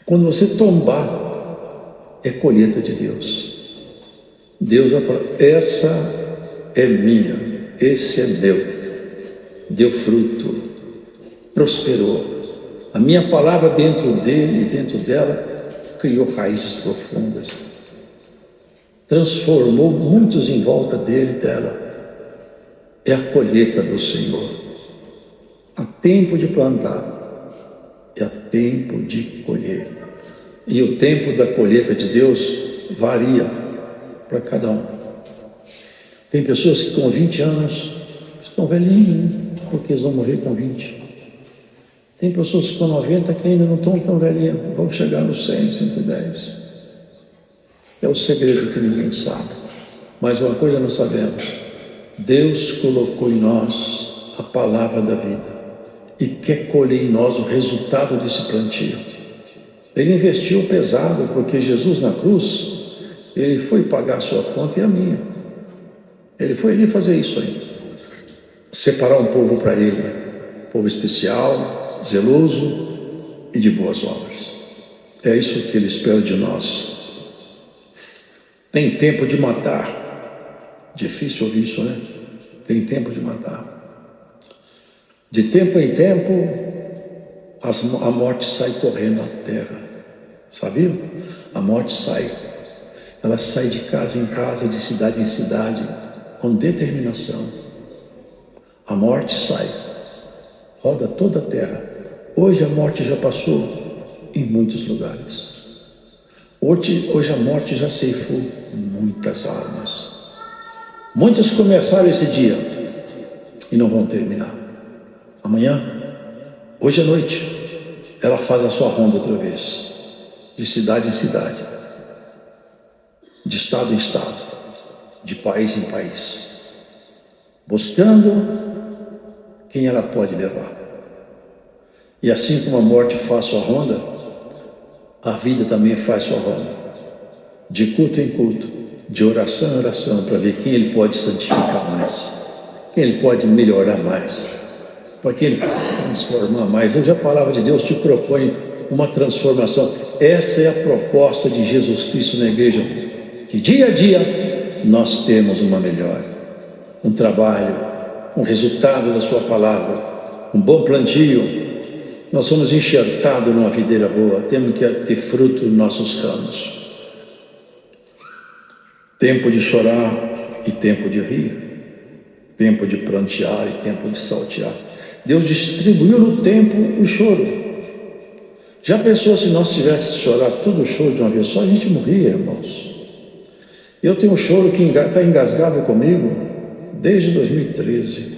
Quando você tombar, é colheita de Deus. Deus vai falar: essa é minha, esse é meu. Deu fruto, prosperou. A minha palavra dentro dele e dentro dela criou raízes profundas. Transformou muitos em volta dele e dela. É a colheita do Senhor. Há tempo de plantar e há tempo de colher. E o tempo da colheita de Deus varia para cada um. Tem pessoas que com 20 anos estão velhinhos, porque eles vão morrer com 20. Tem pessoas que com 90 que ainda não estão tão velhinhos, vão chegar nos 100, 110. É o segredo que ninguém sabe. Mas uma coisa nós sabemos: Deus colocou em nós a palavra da vida e quer colher em nós o resultado desse plantio. Ele investiu pesado, porque Jesus na cruz, ele foi pagar a sua conta e a minha. Ele foi ali fazer isso aí, separar um povo para ele, povo especial, zeloso e de boas obras. É isso que ele espera de nós. Tem tempo de matar. Difícil ouvir isso, né? Tem tempo de matar. De tempo em tempo, a morte sai correndo na terra. Sabia? A morte sai. Ela sai de casa em casa, de cidade em cidade, com determinação. A morte sai, roda toda a terra. Hoje a morte já passou em muitos lugares. Hoje a morte já ceifou muitas almas. Muitos começaram esse dia e não vão terminar. Amanhã, hoje à noite, ela faz a sua ronda outra vez, de cidade em cidade, de estado em estado, de país em país, buscando quem ela pode levar. E assim como a morte faz sua ronda, a vida também faz sua ronda, de culto em culto, de oração em oração, para ver quem ele pode santificar mais, quem ele pode melhorar mais, para quem ele pode transformar mais. Hoje a palavra de Deus te propõe uma transformação. Essa é a proposta de Jesus Cristo na igreja. De dia a dia nós temos uma melhora, um trabalho, um resultado da sua palavra, um bom plantio. Nós somos enxertados numa videira boa, temos que ter fruto nos nossos ramos. Tempo de chorar e tempo de rir, tempo de prantear e tempo de saltear. Deus distribuiu no tempo o choro. Já pensou se nós tivéssemos que chorar tudo o choro de uma vez só? A gente morria, irmãos. Eu tenho um choro que está engasgado comigo desde 2013.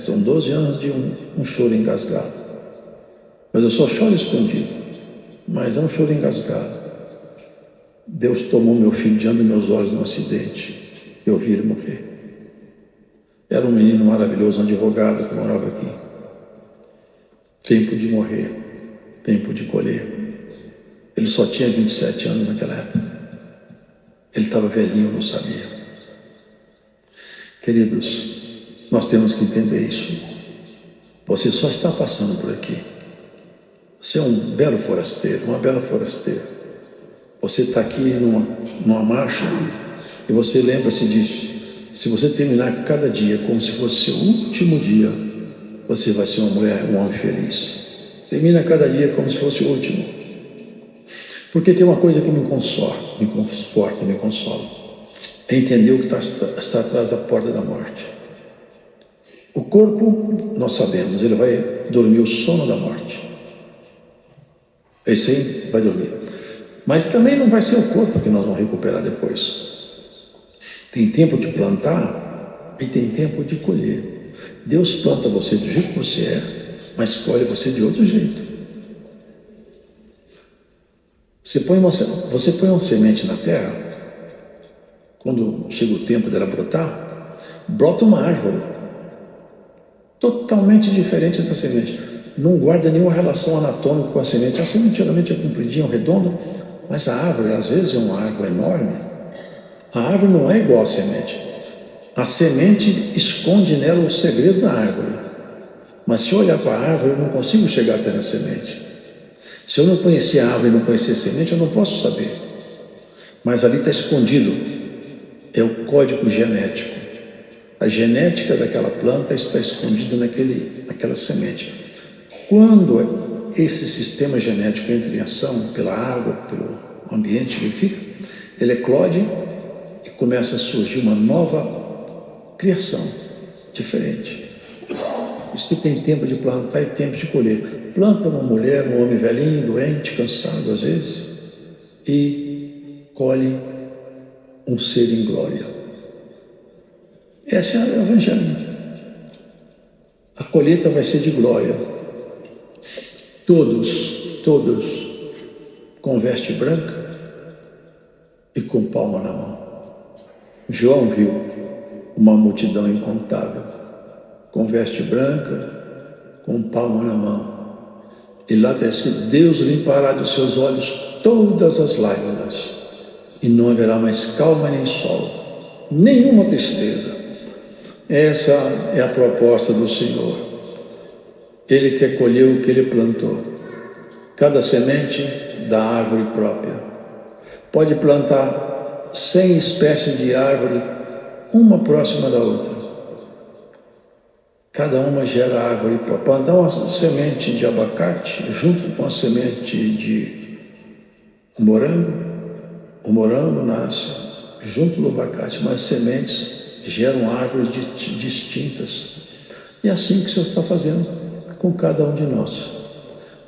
São 12 anos de um choro engasgado. Mas eu só choro escondido, mas é um choro engasgado. Deus tomou meu filho diante dos meus olhos num acidente. Eu vi ele morrer. Era um menino maravilhoso, um advogado que morava aqui. Tempo de morrer, tempo de colher. Ele só tinha 27 anos naquela época. Ele estava velhinho, não sabia. Queridos, nós temos que entender isso. Você só está passando por aqui. Você é um belo forasteiro, uma bela forasteira. Você está aqui numa marcha e você lembra-se disso. Se você terminar cada dia como se fosse o último dia, você vai ser uma mulher, um homem feliz. Termina cada dia como se fosse o último. Porque tem uma coisa que me conforta, me consola. É entender o que está atrás da porta da morte. O corpo, nós sabemos, ele vai dormir o sono da morte. Esse aí vai dormir. Mas também não vai ser o corpo que nós vamos recuperar depois. Tem tempo de plantar e tem tempo de colher. Deus planta você do jeito que você é, mas colhe você de outro jeito. Você põe uma semente na terra, quando chega o tempo dela brotar, brota uma árvore totalmente diferente da semente. Não guarda nenhuma relação anatômica com a semente. A semente geralmente é compridinha, redonda, mas a árvore, às vezes, é uma árvore enorme. A árvore não é igual à semente. A semente esconde nela o segredo da árvore. Mas se eu olhar para a árvore, eu não consigo chegar até na semente. Se eu não conhecer a árvore e não conhecer a semente, eu não posso saber. Mas ali está escondido, é o código genético. A genética daquela planta está escondida naquela semente. Quando esse sistema genético entra em ação pela água, pelo ambiente que fica, ele eclode e começa a surgir uma nova criação, diferente. Isso que tem tempo de plantar e tempo de colher. Planta uma mulher, um homem velhinho, doente, cansado às vezes, e colhe um ser em glória. Esse é o Evangelho. A colheita vai ser de glória. Todos com veste branca e com palma na mão. João viu uma multidão incontável, com veste branca, com palma na mão. E lá está escrito: Deus limpará dos seus olhos todas as lágrimas, e não haverá mais calma nem sol, nenhuma tristeza. Essa é a proposta do Senhor. Ele quer colher o que Ele plantou. Cada semente da árvore própria. Pode plantar 100 espécies de árvore, uma próxima da outra. Cada uma gera árvore própria. Plantar uma semente de abacate junto com a semente de morango, o morango nasce junto do abacate, mas sementes geram árvores distintas. E é assim que o Senhor está fazendo com cada um de nós.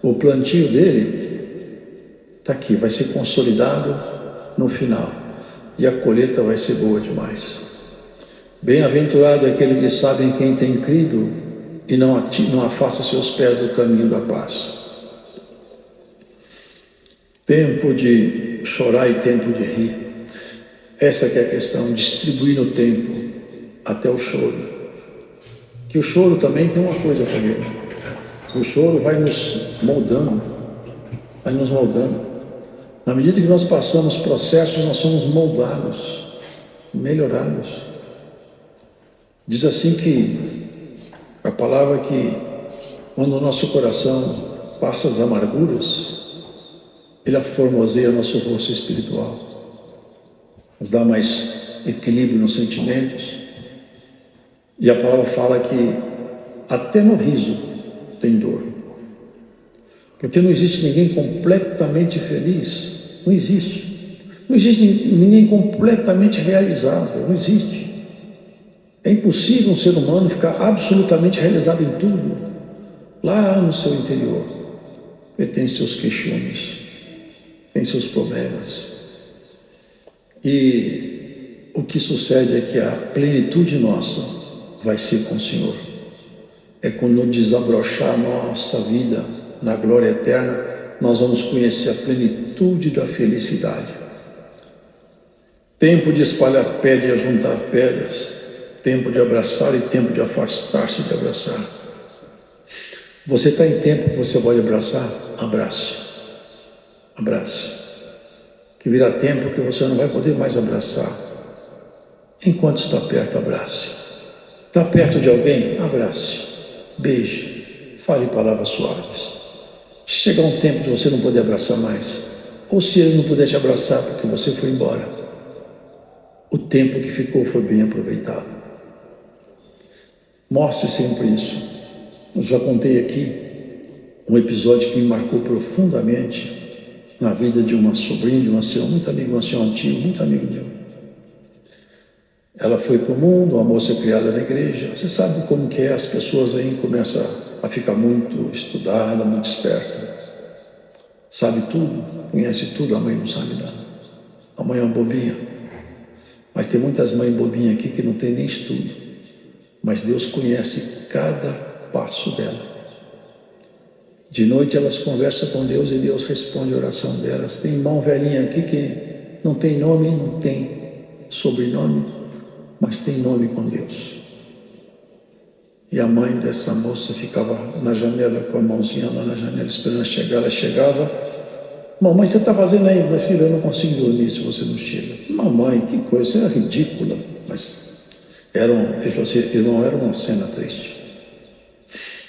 O plantio dele está aqui, vai ser consolidado no final. E a colheita vai ser boa demais. Bem-aventurado é aquele que sabe em quem tem crido e não afasta seus pés do caminho da paz. Tempo de chorar e tempo de rir. Essa que é a questão, distribuir no tempo até o choro. Que o choro também tem uma coisa para ele. O choro vai nos moldando, Na medida que nós passamos processos, nós somos moldados, melhorados. Diz assim que a palavra que quando o nosso coração passa as amarguras, ele aformoseia nosso rosto espiritual, nos dá mais equilíbrio nos sentimentos. E a palavra fala que até no riso tem dor. Porque não existe ninguém completamente feliz. Não existe. Não existe ninguém completamente realizado. Não existe. É impossível um ser humano ficar absolutamente realizado em tudo. Lá no seu interior, ele tem seus queixumes, tem seus problemas. E o que sucede é que a plenitude nossa vai ser com o Senhor. É quando desabrochar a nossa vida na glória eterna, nós vamos conhecer a plenitude da felicidade. Tempo de espalhar pedra e ajuntar pedras, tempo de abraçar e tempo de afastar-se de abraçar. Você está em tempo que você pode abraçar? Abrace. Abrace. Que virá tempo que você não vai poder mais abraçar. Enquanto está perto, abrace. Está perto de alguém? Abrace, beije, fale palavras suaves. Se chegar um tempo que você não poder abraçar mais, ou se ele não puder te abraçar porque você foi embora, o tempo que ficou foi bem aproveitado. Mostre sempre isso. Eu já contei aqui um episódio que me marcou profundamente na vida de uma sobrinha, de uma senhora, muito amiga, uma senhora antiga, muito amigo meu. Ela foi para o mundo, uma moça criada na igreja. Você sabe como que é, as pessoas aí começam a ficar muito estudada, muito esperta. Sabe tudo, conhece tudo, a mãe não sabe nada. A mãe é uma bobinha. Mas tem muitas mães bobinhas aqui que não tem nem estudo. Mas Deus conhece cada passo dela. De noite elas conversam com Deus e Deus responde a oração delas. Tem irmão velhinho aqui que não tem nome, não tem sobrenome, mas tem nome com Deus. E a mãe dessa moça ficava na janela, com a mãozinha lá na janela, esperando chegar. Ela chegava: mamãe, você está fazendo aí? Minha filha, eu não consigo dormir se você não chega. Mamãe, que coisa, isso é ridícula. Mas ele falou assim, irmão, era uma cena triste.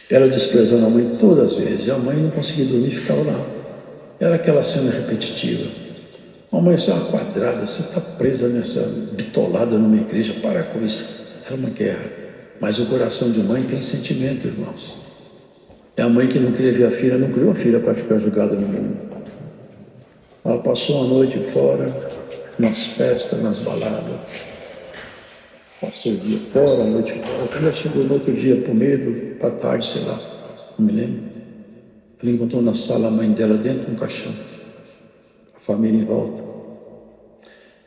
Ela desprezando a mãe todas as vezes, e a mãe não conseguia dormir, ficava lá. Era aquela cena repetitiva. Mamãe, você é uma quadrada, você está presa nessa bitolada numa igreja, para com isso. Era uma guerra. Mas o coração de mãe tem sentimento, irmãos. É a mãe que não queria ver a filha, não criou a filha para ficar jogada no mundo. Ela passou a noite fora, nas festas, nas baladas. Passou o dia fora, a noite fora. Quando ela chegou no outro dia, por medo, para tarde, sei lá, não me lembro. Ela encontrou na sala a mãe dela dentro de um caixão. A família em volta.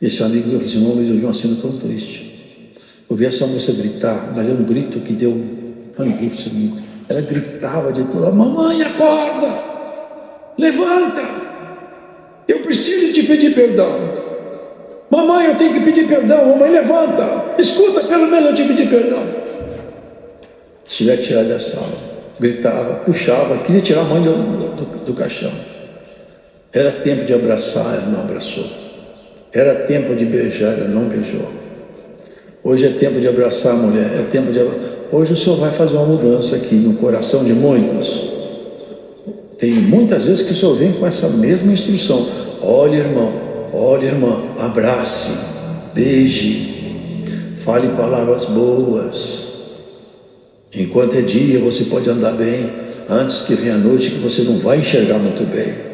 Esse amigo meu disse, não, mas eu vi uma cena tão triste. Eu vi essa moça gritar, mas é um grito que deu angústia em mim. Ela gritava de toda, mamãe, acorda! Levanta! Eu preciso te pedir perdão. Mamãe, eu tenho que pedir perdão. Mamãe, levanta! Escuta, pelo menos eu te pedir perdão. Se tiver que tirar da sala, gritava, puxava, queria tirar a mãe do caixão. Era tempo de abraçar, ela não abraçou. Era tempo de beijar, ela não beijou. Hoje é tempo de abraçar a mulher, é tempo de abraçar. Hoje o Senhor vai fazer uma mudança aqui no coração de muitos. Tem muitas vezes que o Senhor vem com essa mesma instrução. Olha, irmã, abrace, beije, fale palavras boas. Enquanto é dia, você pode andar bem, antes que venha a noite que você não vai enxergar muito bem.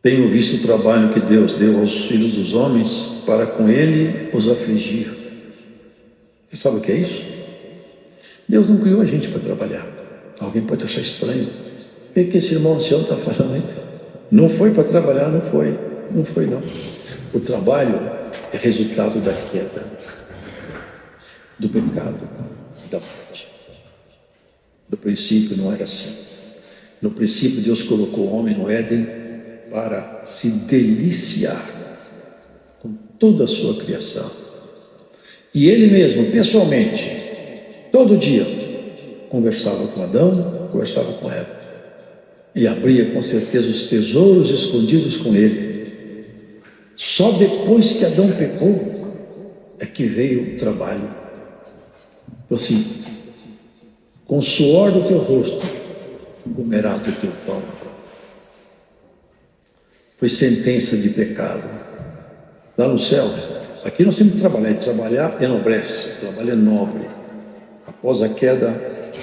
Tenho visto o trabalho que Deus deu aos filhos dos homens para com ele os afligir. Você sabe o que é isso? Deus não criou a gente para trabalhar. Alguém pode achar estranho. O que esse irmão ancião está falando aí? Não foi para trabalhar, não foi. Não foi, não. O trabalho é resultado da queda, do pecado, da morte. No princípio não era assim. No princípio Deus colocou o homem no Éden para se deliciar com toda a sua criação. E ele mesmo, pessoalmente, todo dia, conversava com Adão, conversava com Eva. E abria com certeza os tesouros escondidos com ele. Só depois que Adão pecou, é que veio o trabalho. Assim, com o suor do teu rosto, comerás do teu pão. Foi sentença de pecado. Lá no céu, aqui nós temos que trabalhar, e trabalhar enobrece, o trabalho é nobre. Após a queda,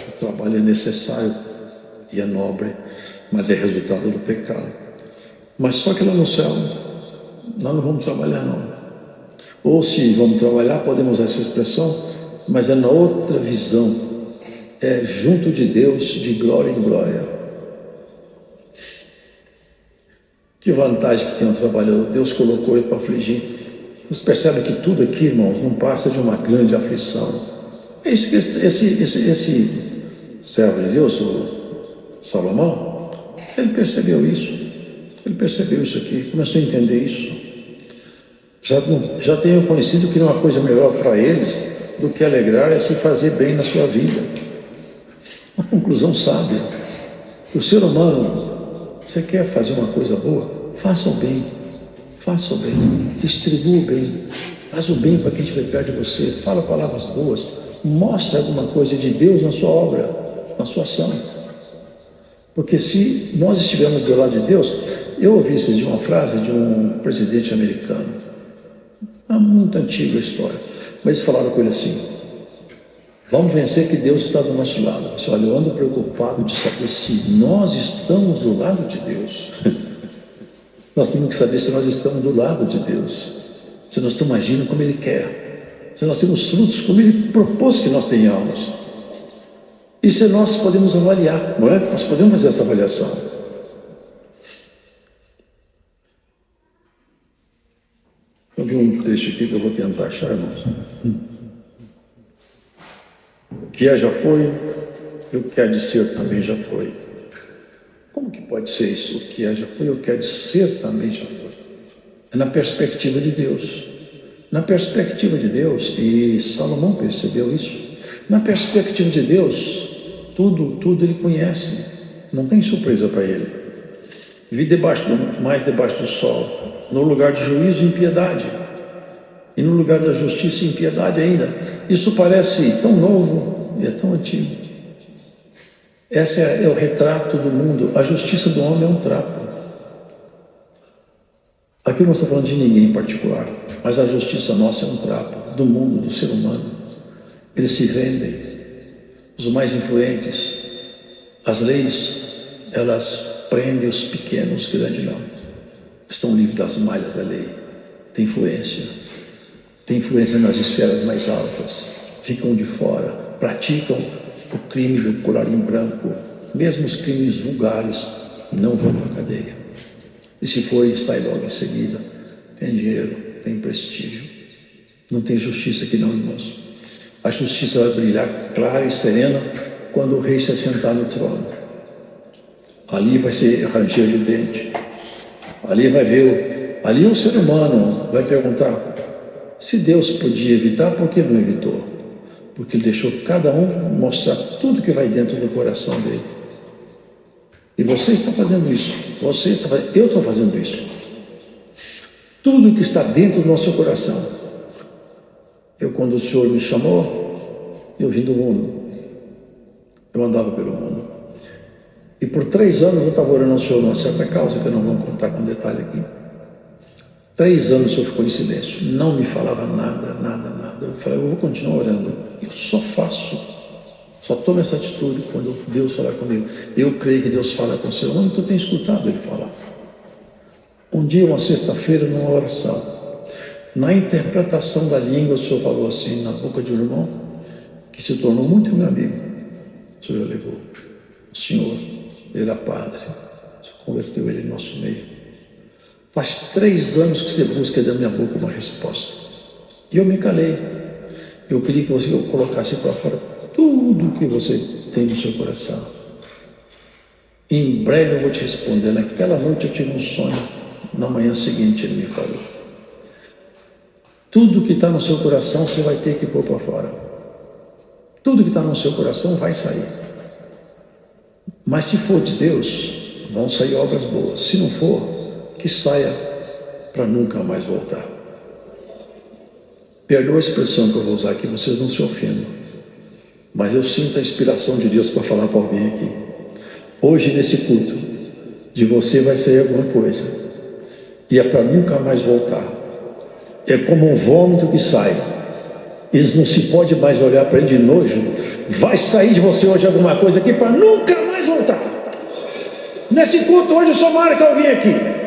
o trabalho é necessário e é nobre, mas é resultado do pecado. Mas só que lá no céu, nós não vamos trabalhar não. Ou se vamos trabalhar, podemos usar essa expressão, mas é na outra visão, é junto de Deus, de glória em glória. Que vantagem que tem o trabalhador, Deus colocou ele para afligir. Vocês percebem que tudo aqui, irmãos, não passa de uma grande aflição. É isso que esse servo de Deus, o Salomão, ele percebeu isso. Ele percebeu isso aqui, começou a entender isso. Já tenho conhecido que não há coisa melhor para eles do que alegrar é se fazer bem na sua vida. Uma conclusão sábia. O ser humano, você quer fazer uma coisa boa? Faça o bem, distribua o bem, faz o bem para quem estiver perto de você, fala palavras boas, mostra alguma coisa de Deus na sua obra, na sua ação. Porque se nós estivermos do lado de Deus, eu ouvi esse dia uma frase de um presidente americano, é muito antiga a história, mas eles falaram com ele assim: vamos vencer que Deus está do nosso lado. Disse, olha, eu ando preocupado de saber se nós estamos do lado de Deus. Nós temos que saber se nós estamos do lado de Deus, se nós estamos agindo como Ele quer, se nós temos frutos como Ele propôs que nós tenhamos. Isso nós podemos avaliar, não é? Nós podemos fazer essa avaliação. Eu vi um trecho aqui que eu vou tentar achar, irmãos. O que é já foi, e o que há de ser também já foi. Como que pode ser isso? O que é já foi, o que há de ser também já foi. É na perspectiva de Deus. Na perspectiva de Deus, e Salomão percebeu isso, na perspectiva de Deus, tudo ele conhece, não tem surpresa para ele. Vive mais debaixo do sol, no lugar de juízo e impiedade, e no lugar da justiça e impiedade ainda. Isso parece tão novo e é tão antigo. Esse é o retrato do mundo. A justiça do homem é um trapo. Aqui eu não estou falando de ninguém em particular, mas a justiça nossa é um trapo do mundo, do ser humano. Eles se vendem, os mais influentes. As leis, elas prendem os pequenos, os grandes não. Estão livres das malhas da lei. Tem influência nas esferas mais altas, ficam de fora, praticam o crime do colarinho branco, mesmo os crimes vulgares, não vão para a cadeia. E se for, sai logo em seguida. Tem dinheiro, tem prestígio. Não tem justiça aqui não, irmãos. A justiça vai brilhar clara e serena quando o rei se assentar no trono. Ali vai ser ranger de dente. Ali vai ver, ali o ser humano vai perguntar: se Deus podia evitar, por que não evitou? Porque Ele deixou cada um mostrar tudo que vai dentro do coração dele. E você está fazendo isso. Eu estou fazendo isso. Tudo que está dentro do nosso coração. Quando o Senhor me chamou, eu vim do mundo. Eu andava pelo mundo. E por 3 anos eu estava orando ao Senhor numa certa causa, que eu não vou contar com detalhe aqui. 3 anos o Senhor ficou em silêncio. Não me falava nada. Eu falei, eu vou continuar orando. Eu só tomo essa atitude quando Deus falar comigo. Eu creio que Deus fala com o ser humano, que eu tenho escutado Ele falar. Um dia, uma sexta-feira, numa oração, na interpretação da língua, o Senhor falou assim, na boca de um irmão, que se tornou muito meu amigo. O Senhor levou. O Senhor, ele era padre, o Senhor converteu ele em nosso meio. Faz 3 anos que você busca da minha boca uma resposta. E eu me calei. Eu queria que você colocasse para fora tudo que você tem no seu coração. Em breve eu vou te responder. Naquela noite eu tive um sonho. Na manhã seguinte ele me falou: tudo que está no seu coração você vai ter que pôr para fora. Tudo que está no seu coração vai sair. Mas se for de Deus, vão sair obras boas. Se não for, que saia para nunca mais voltar. Perdoa a expressão que eu vou usar aqui, vocês não se ofendam. Mas eu sinto a inspiração de Deus para falar para alguém aqui. Hoje, nesse culto, de você vai sair alguma coisa. E é para nunca mais voltar. É como um vômito que sai. E não se pode mais olhar para ele de nojo. Vai sair de você hoje alguma coisa aqui para nunca mais voltar. Nesse culto hoje só marca alguém aqui.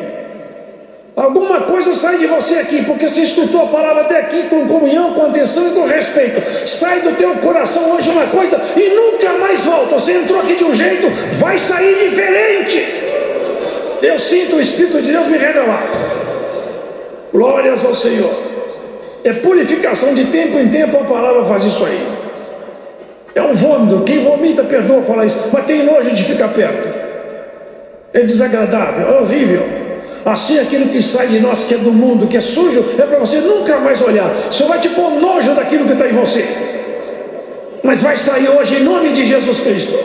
Alguma coisa sai de você aqui, porque você escutou a palavra até aqui com comunhão, com atenção e com respeito. Sai do teu coração hoje uma coisa e nunca mais volta. Você entrou aqui de um jeito, vai sair diferente. Eu sinto o Espírito de Deus me revelar. Glórias ao Senhor. É purificação de tempo em tempo, a palavra faz isso aí. É um vômito. Quem vomita perdoa falar isso, mas tem nojo de ficar perto. É desagradável, é horrível. Assim, aquilo que sai de nós, que é do mundo, que é sujo, é para você nunca mais olhar. O Senhor vai te pôr nojo daquilo que está em você. Mas vai sair hoje em nome de Jesus Cristo.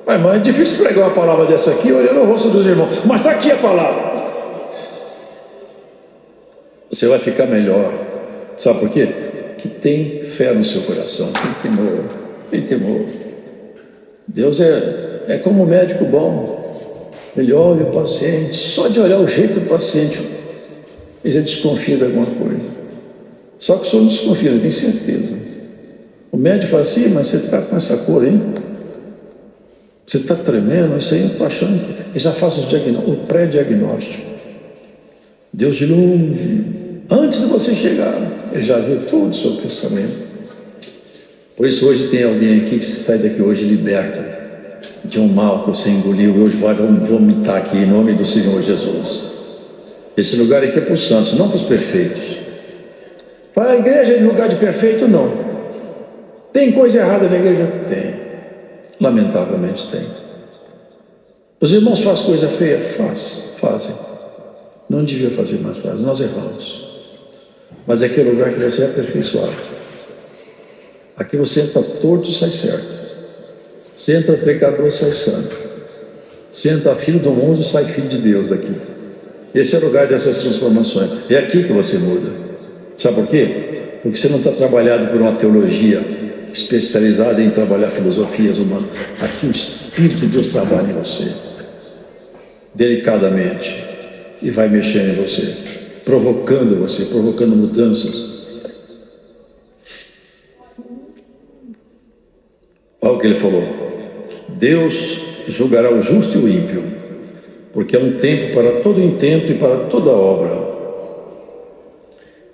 Mas é difícil pregar uma palavra dessa aqui, olhando o rosto dos irmãos. Mas está aqui a palavra. Você vai ficar melhor. Sabe por quê? Que tem fé no seu coração. Tem temor. Tem temor. Deus é como um médico bom. Ele olha o paciente, só de olhar o jeito do paciente, ele já desconfia de alguma coisa. Só que o senhor não desconfia, ele tem certeza. O médico fala assim, mas você está com essa cor, hein? Você está tremendo, isso aí eu estou achando que... Ele já faz o pré-diagnóstico. Deus de longe, antes de você chegar, ele já viu todo o seu pensamento. Por isso hoje tem alguém aqui que sai daqui hoje liberto de um mal que você engoliu e hoje vai vomitar aqui em nome do Senhor Jesus. Esse lugar aqui é para os santos, não para os perfeitos. Fala, a igreja é lugar de perfeito? Não. Tem coisa errada na igreja? Tem. Lamentavelmente tem. Os irmãos fazem coisa feia? Fazem. Não devia fazer mais coisas, nós erramos. Mas é aquele lugar que você é aperfeiçoado. Aqui você entra torto e sai certo. Você entra pecador e sai santo. Você entra filho do mundo e sai filho de Deus daqui. Esse é o lugar dessas transformações. É aqui que você muda. Sabe por quê? porque você não está trabalhado por uma teologia especializada em trabalhar filosofias humanas. Aqui o Espírito de Deus trabalha em você, delicadamente, e vai mexendo em você, provocando mudanças. Olha o que ele falou: Deus julgará o justo e o ímpio, porque há um tempo para todo intento e para toda obra.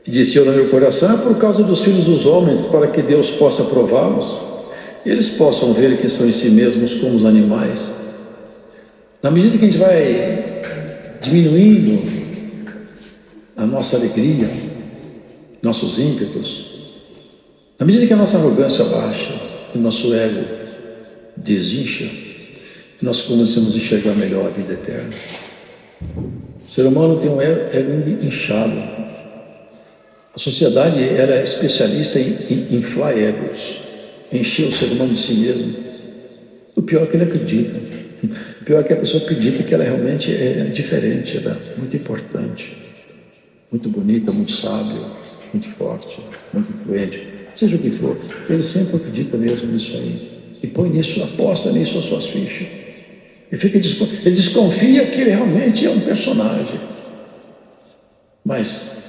E disse eu no meu coração: é por causa dos filhos dos homens, para que Deus possa prová-los, e eles possam ver que são em si mesmos como os animais. Na medida que a gente vai diminuindo a nossa alegria, nossos ímpetos, na medida que a nossa arrogância baixa, que o nosso ego desincha, nós começamos a enxergar melhor a vida eterna. O ser humano tem um ego inchado. A sociedade era especialista em inflar egos, encher o ser humano de si mesmo. O pior é que ele acredita. O pior é que a pessoa acredita que ela realmente é diferente, ela é muito importante, muito bonita, muito sábia, muito forte, muito influente, seja o que for. Ele sempre acredita mesmo nisso aí. E põe nisso, aposta nisso as suas fichas. Ele desconfia que ele realmente é um personagem. Mas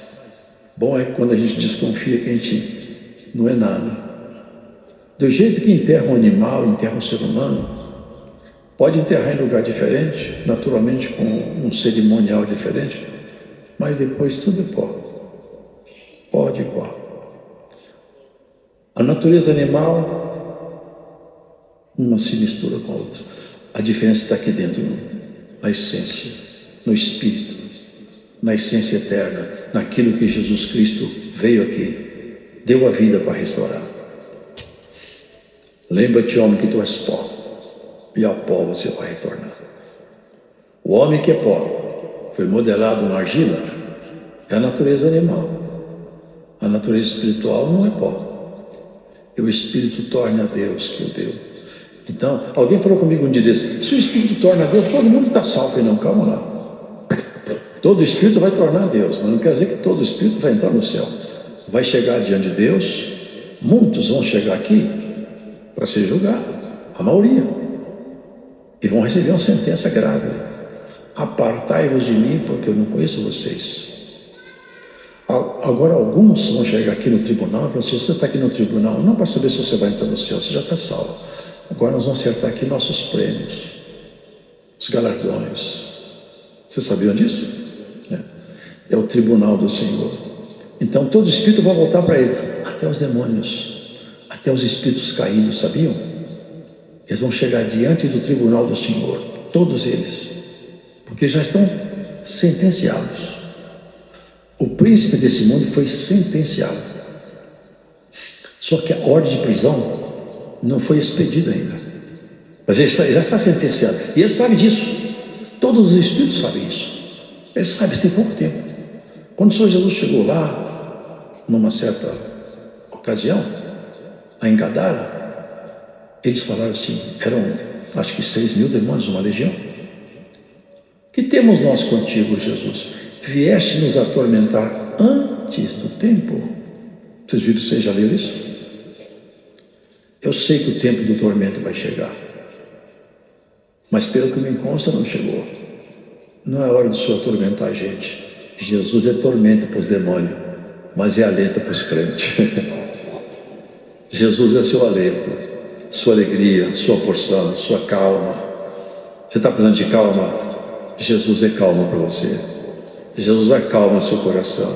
bom é quando a gente desconfia que a gente não é nada. Do jeito que enterra um animal, enterra um ser humano, pode enterrar em lugar diferente, naturalmente com um cerimonial diferente, mas depois tudo é pó. Pó de pó. A natureza animal uma se mistura com a outra. A diferença está aqui dentro, na essência, no Espírito, na essência eterna, naquilo que Jesus Cristo veio aqui, deu a vida para restaurar. Lembra-te, homem, que tu és pó, e ao pó você vai retornar. O homem que é pó, foi modelado na argila, é a natureza animal. A natureza espiritual não é pó. E o Espírito torna a Deus que o deu. Então, alguém falou comigo um dia desse: se o Espírito torna a Deus, todo mundo está salvo. E não, calma lá. Todo Espírito vai tornar a Deus, mas não quer dizer que todo Espírito vai entrar no céu. Vai chegar diante de Deus, muitos vão chegar aqui para ser julgados, a maioria, e vão receber uma sentença grave: apartai-vos de mim, porque eu não conheço vocês. Agora alguns vão chegar aqui no tribunal e falar assim: você está aqui no tribunal não para saber se você vai entrar no céu, você já está salvo. Agora nós vamos acertar aqui nossos prêmios, os galardões. Vocês sabiam disso? É o tribunal do Senhor. Então todo espírito vai voltar para ele, até os demônios, até os espíritos caídos, sabiam? Eles vão chegar diante do tribunal do Senhor, todos eles, porque já estão sentenciados. O príncipe desse mundo foi sentenciado, só que a ordem de prisão não foi expedida ainda, mas ele já está sentenciado, e ele sabe disso. Todos os espíritos sabem isso. Ele sabe, isso tem pouco tempo. Quando o Senhor Jesus chegou lá, numa certa ocasião, lá em Gadara, eles falaram assim, eram acho que 6.000 demônios, uma legião. Que temos nós contigo, Jesus? Vieste nos atormentar antes do tempo. Vocês viram, vocês já leram isso? Eu sei que o tempo do tormento vai chegar, mas pelo que me consta não chegou. Não é hora do Senhor atormentar a gente. Jesus é tormento para os demônios, mas é alento para os crentes. Jesus é seu alento, sua alegria, sua porção, sua calma. Você está precisando de calma? Jesus é calma para você. Jesus acalma seu coração.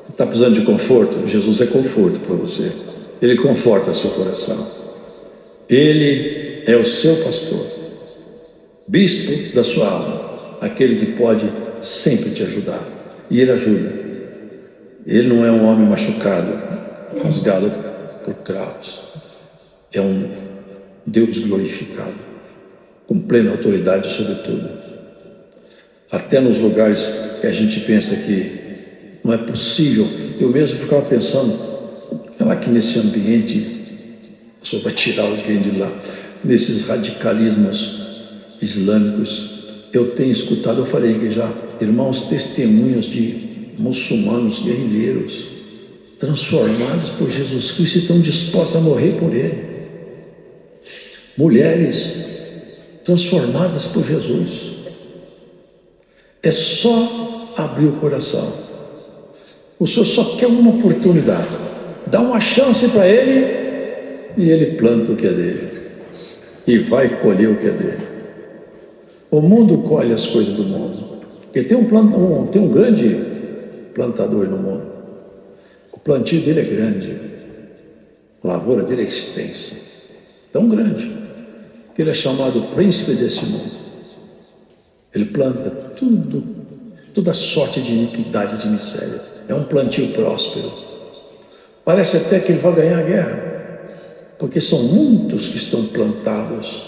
Está precisando de conforto? Jesus é conforto para você. Ele conforta seu coração. Ele é o seu pastor, bispo da sua alma, aquele que pode sempre te ajudar. E ele ajuda. Ele não é um homem machucado, rasgado por cravos. É um Deus glorificado, com plena autoridade sobre tudo. Até nos lugares que a gente pensa que não é possível. Eu mesmo ficava pensando, será que nesse ambiente o Senhor vai tirar alguém de lá? Nesses radicalismos islâmicos, eu tenho escutado, eu falei aqui já, irmãos, testemunhos de muçulmanos guerrilheiros transformadas por Jesus Cristo e estão dispostas a morrer por Ele. Mulheres transformadas por Jesus. É só abrir o coração. O Senhor só quer uma oportunidade. Dá uma chance para Ele e Ele planta o que é dele. E vai colher o que é dele. O mundo colhe as coisas do mundo. Porque tem um grande plantador no mundo. O plantio dele é grande. A lavoura dele é extensa. Tão grande que ele é chamado príncipe desse mundo. Ele planta toda sorte de iniquidade e de miséria. É um plantio próspero. Parece até que ele vai ganhar a guerra, porque são muitos que estão plantados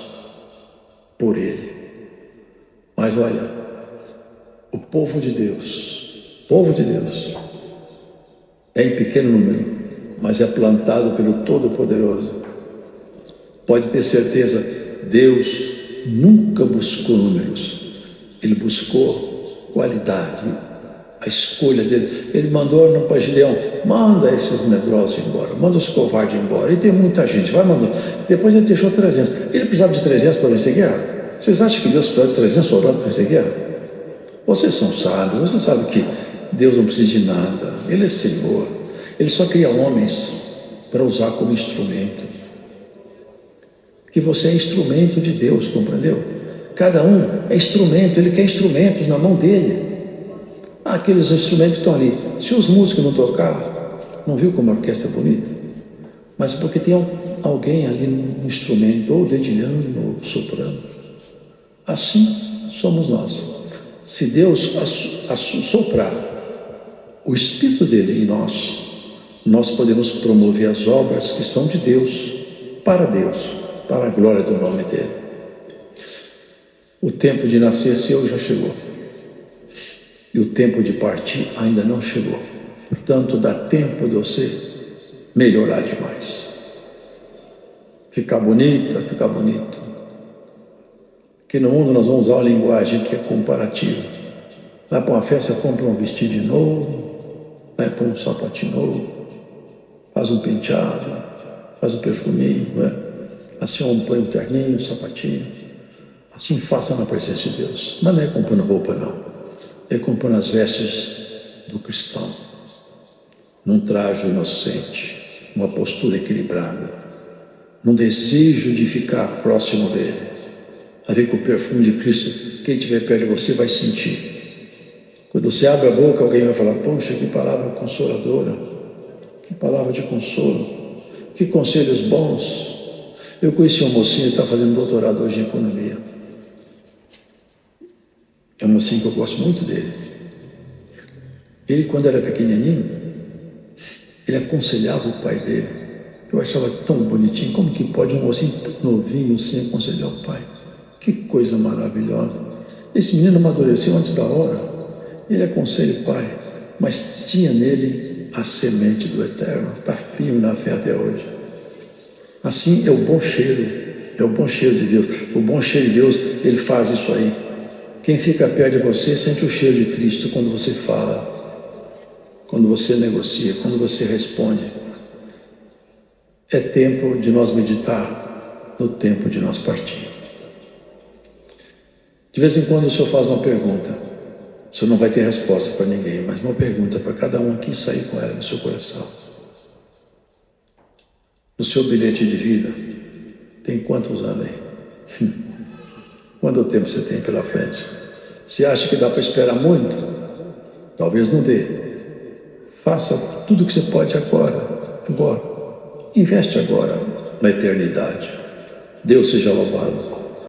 por ele. Mas olha, o povo de Deus, é em pequeno número, mas é plantado pelo Todo-Poderoso. Pode ter certeza, Deus nunca buscou números. Ele buscou qualidade, a escolha dele. Ele mandou para Gideão: manda esses medrosos embora, manda os covardes embora. E tem muita gente, vai mandando. Depois ele deixou 300. Ele precisava de 300 para vencer guerra? Vocês acham que Deus precisava de 300 soldados para vencer guerra? Vocês são sábios, vocês sabem que Deus não precisa de nada. Ele é Senhor. Ele só cria homens para usar como instrumento. Que você é instrumento de Deus, compreendeu? Cada um é instrumento, ele quer instrumentos na mão dele. Aqueles instrumentos que estão ali. Se os músicos não tocar, não viu como a orquestra é bonita? Mas porque tem alguém ali no instrumento, ou dedilhando, ou soprando. Assim somos nós. Se Deus soprar o Espírito dele em nós, nós podemos promover as obras que são de Deus, para a glória do nome dele. O tempo de nascer seu já chegou. E o tempo de partir ainda não chegou. Portanto, dá tempo de você melhorar demais. Ficar bonita, ficar bonito. Porque no mundo nós vamos usar uma linguagem que é comparativa. Vai para uma festa, compra um vestido novo, vai para um sapatinho novo, faz um penteado, faz um perfuminho, né? Assim, põe um terninho, um sapatinho. Assim faça na presença de Deus. Mas não é comprando roupa, não. É comprando as vestes do cristão. Num traje inocente, uma postura equilibrada, num desejo de ficar próximo dele. A ver que o perfume de Cristo, quem estiver perto de você vai sentir. Quando você abre a boca, alguém vai falar: poxa, que palavra consoladora, que palavra de consolo, que conselhos bons. Eu conheci um mocinho que está fazendo doutorado hoje em economia. É um mocinho que eu gosto muito dele. Ele, quando era pequenininho, ele aconselhava o pai dele. Eu achava tão bonitinho. Como que pode um mocinho tão novinho assim aconselhar o pai? Que coisa maravilhosa. Esse menino amadureceu antes da hora. Ele aconselha o pai, mas tinha nele a semente do Eterno. Está firme na fé até hoje. Assim é o bom cheiro. É o bom cheiro de Deus. O bom cheiro de Deus, ele faz isso aí. Quem fica perto de você sente o cheiro de Cristo quando você fala, quando você negocia, quando você responde. É tempo de nós meditar no tempo de nós partir. De vez em quando o Senhor faz uma pergunta. O Senhor não vai ter resposta para ninguém, mas uma pergunta para cada um aqui sair com ela no seu coração. No seu bilhete de vida, tem quantos anos aí? Quanto tempo você tem pela frente? Você acha que dá para esperar muito? Talvez não dê. Faça tudo o que você pode agora. Investe agora na eternidade. Deus seja louvado.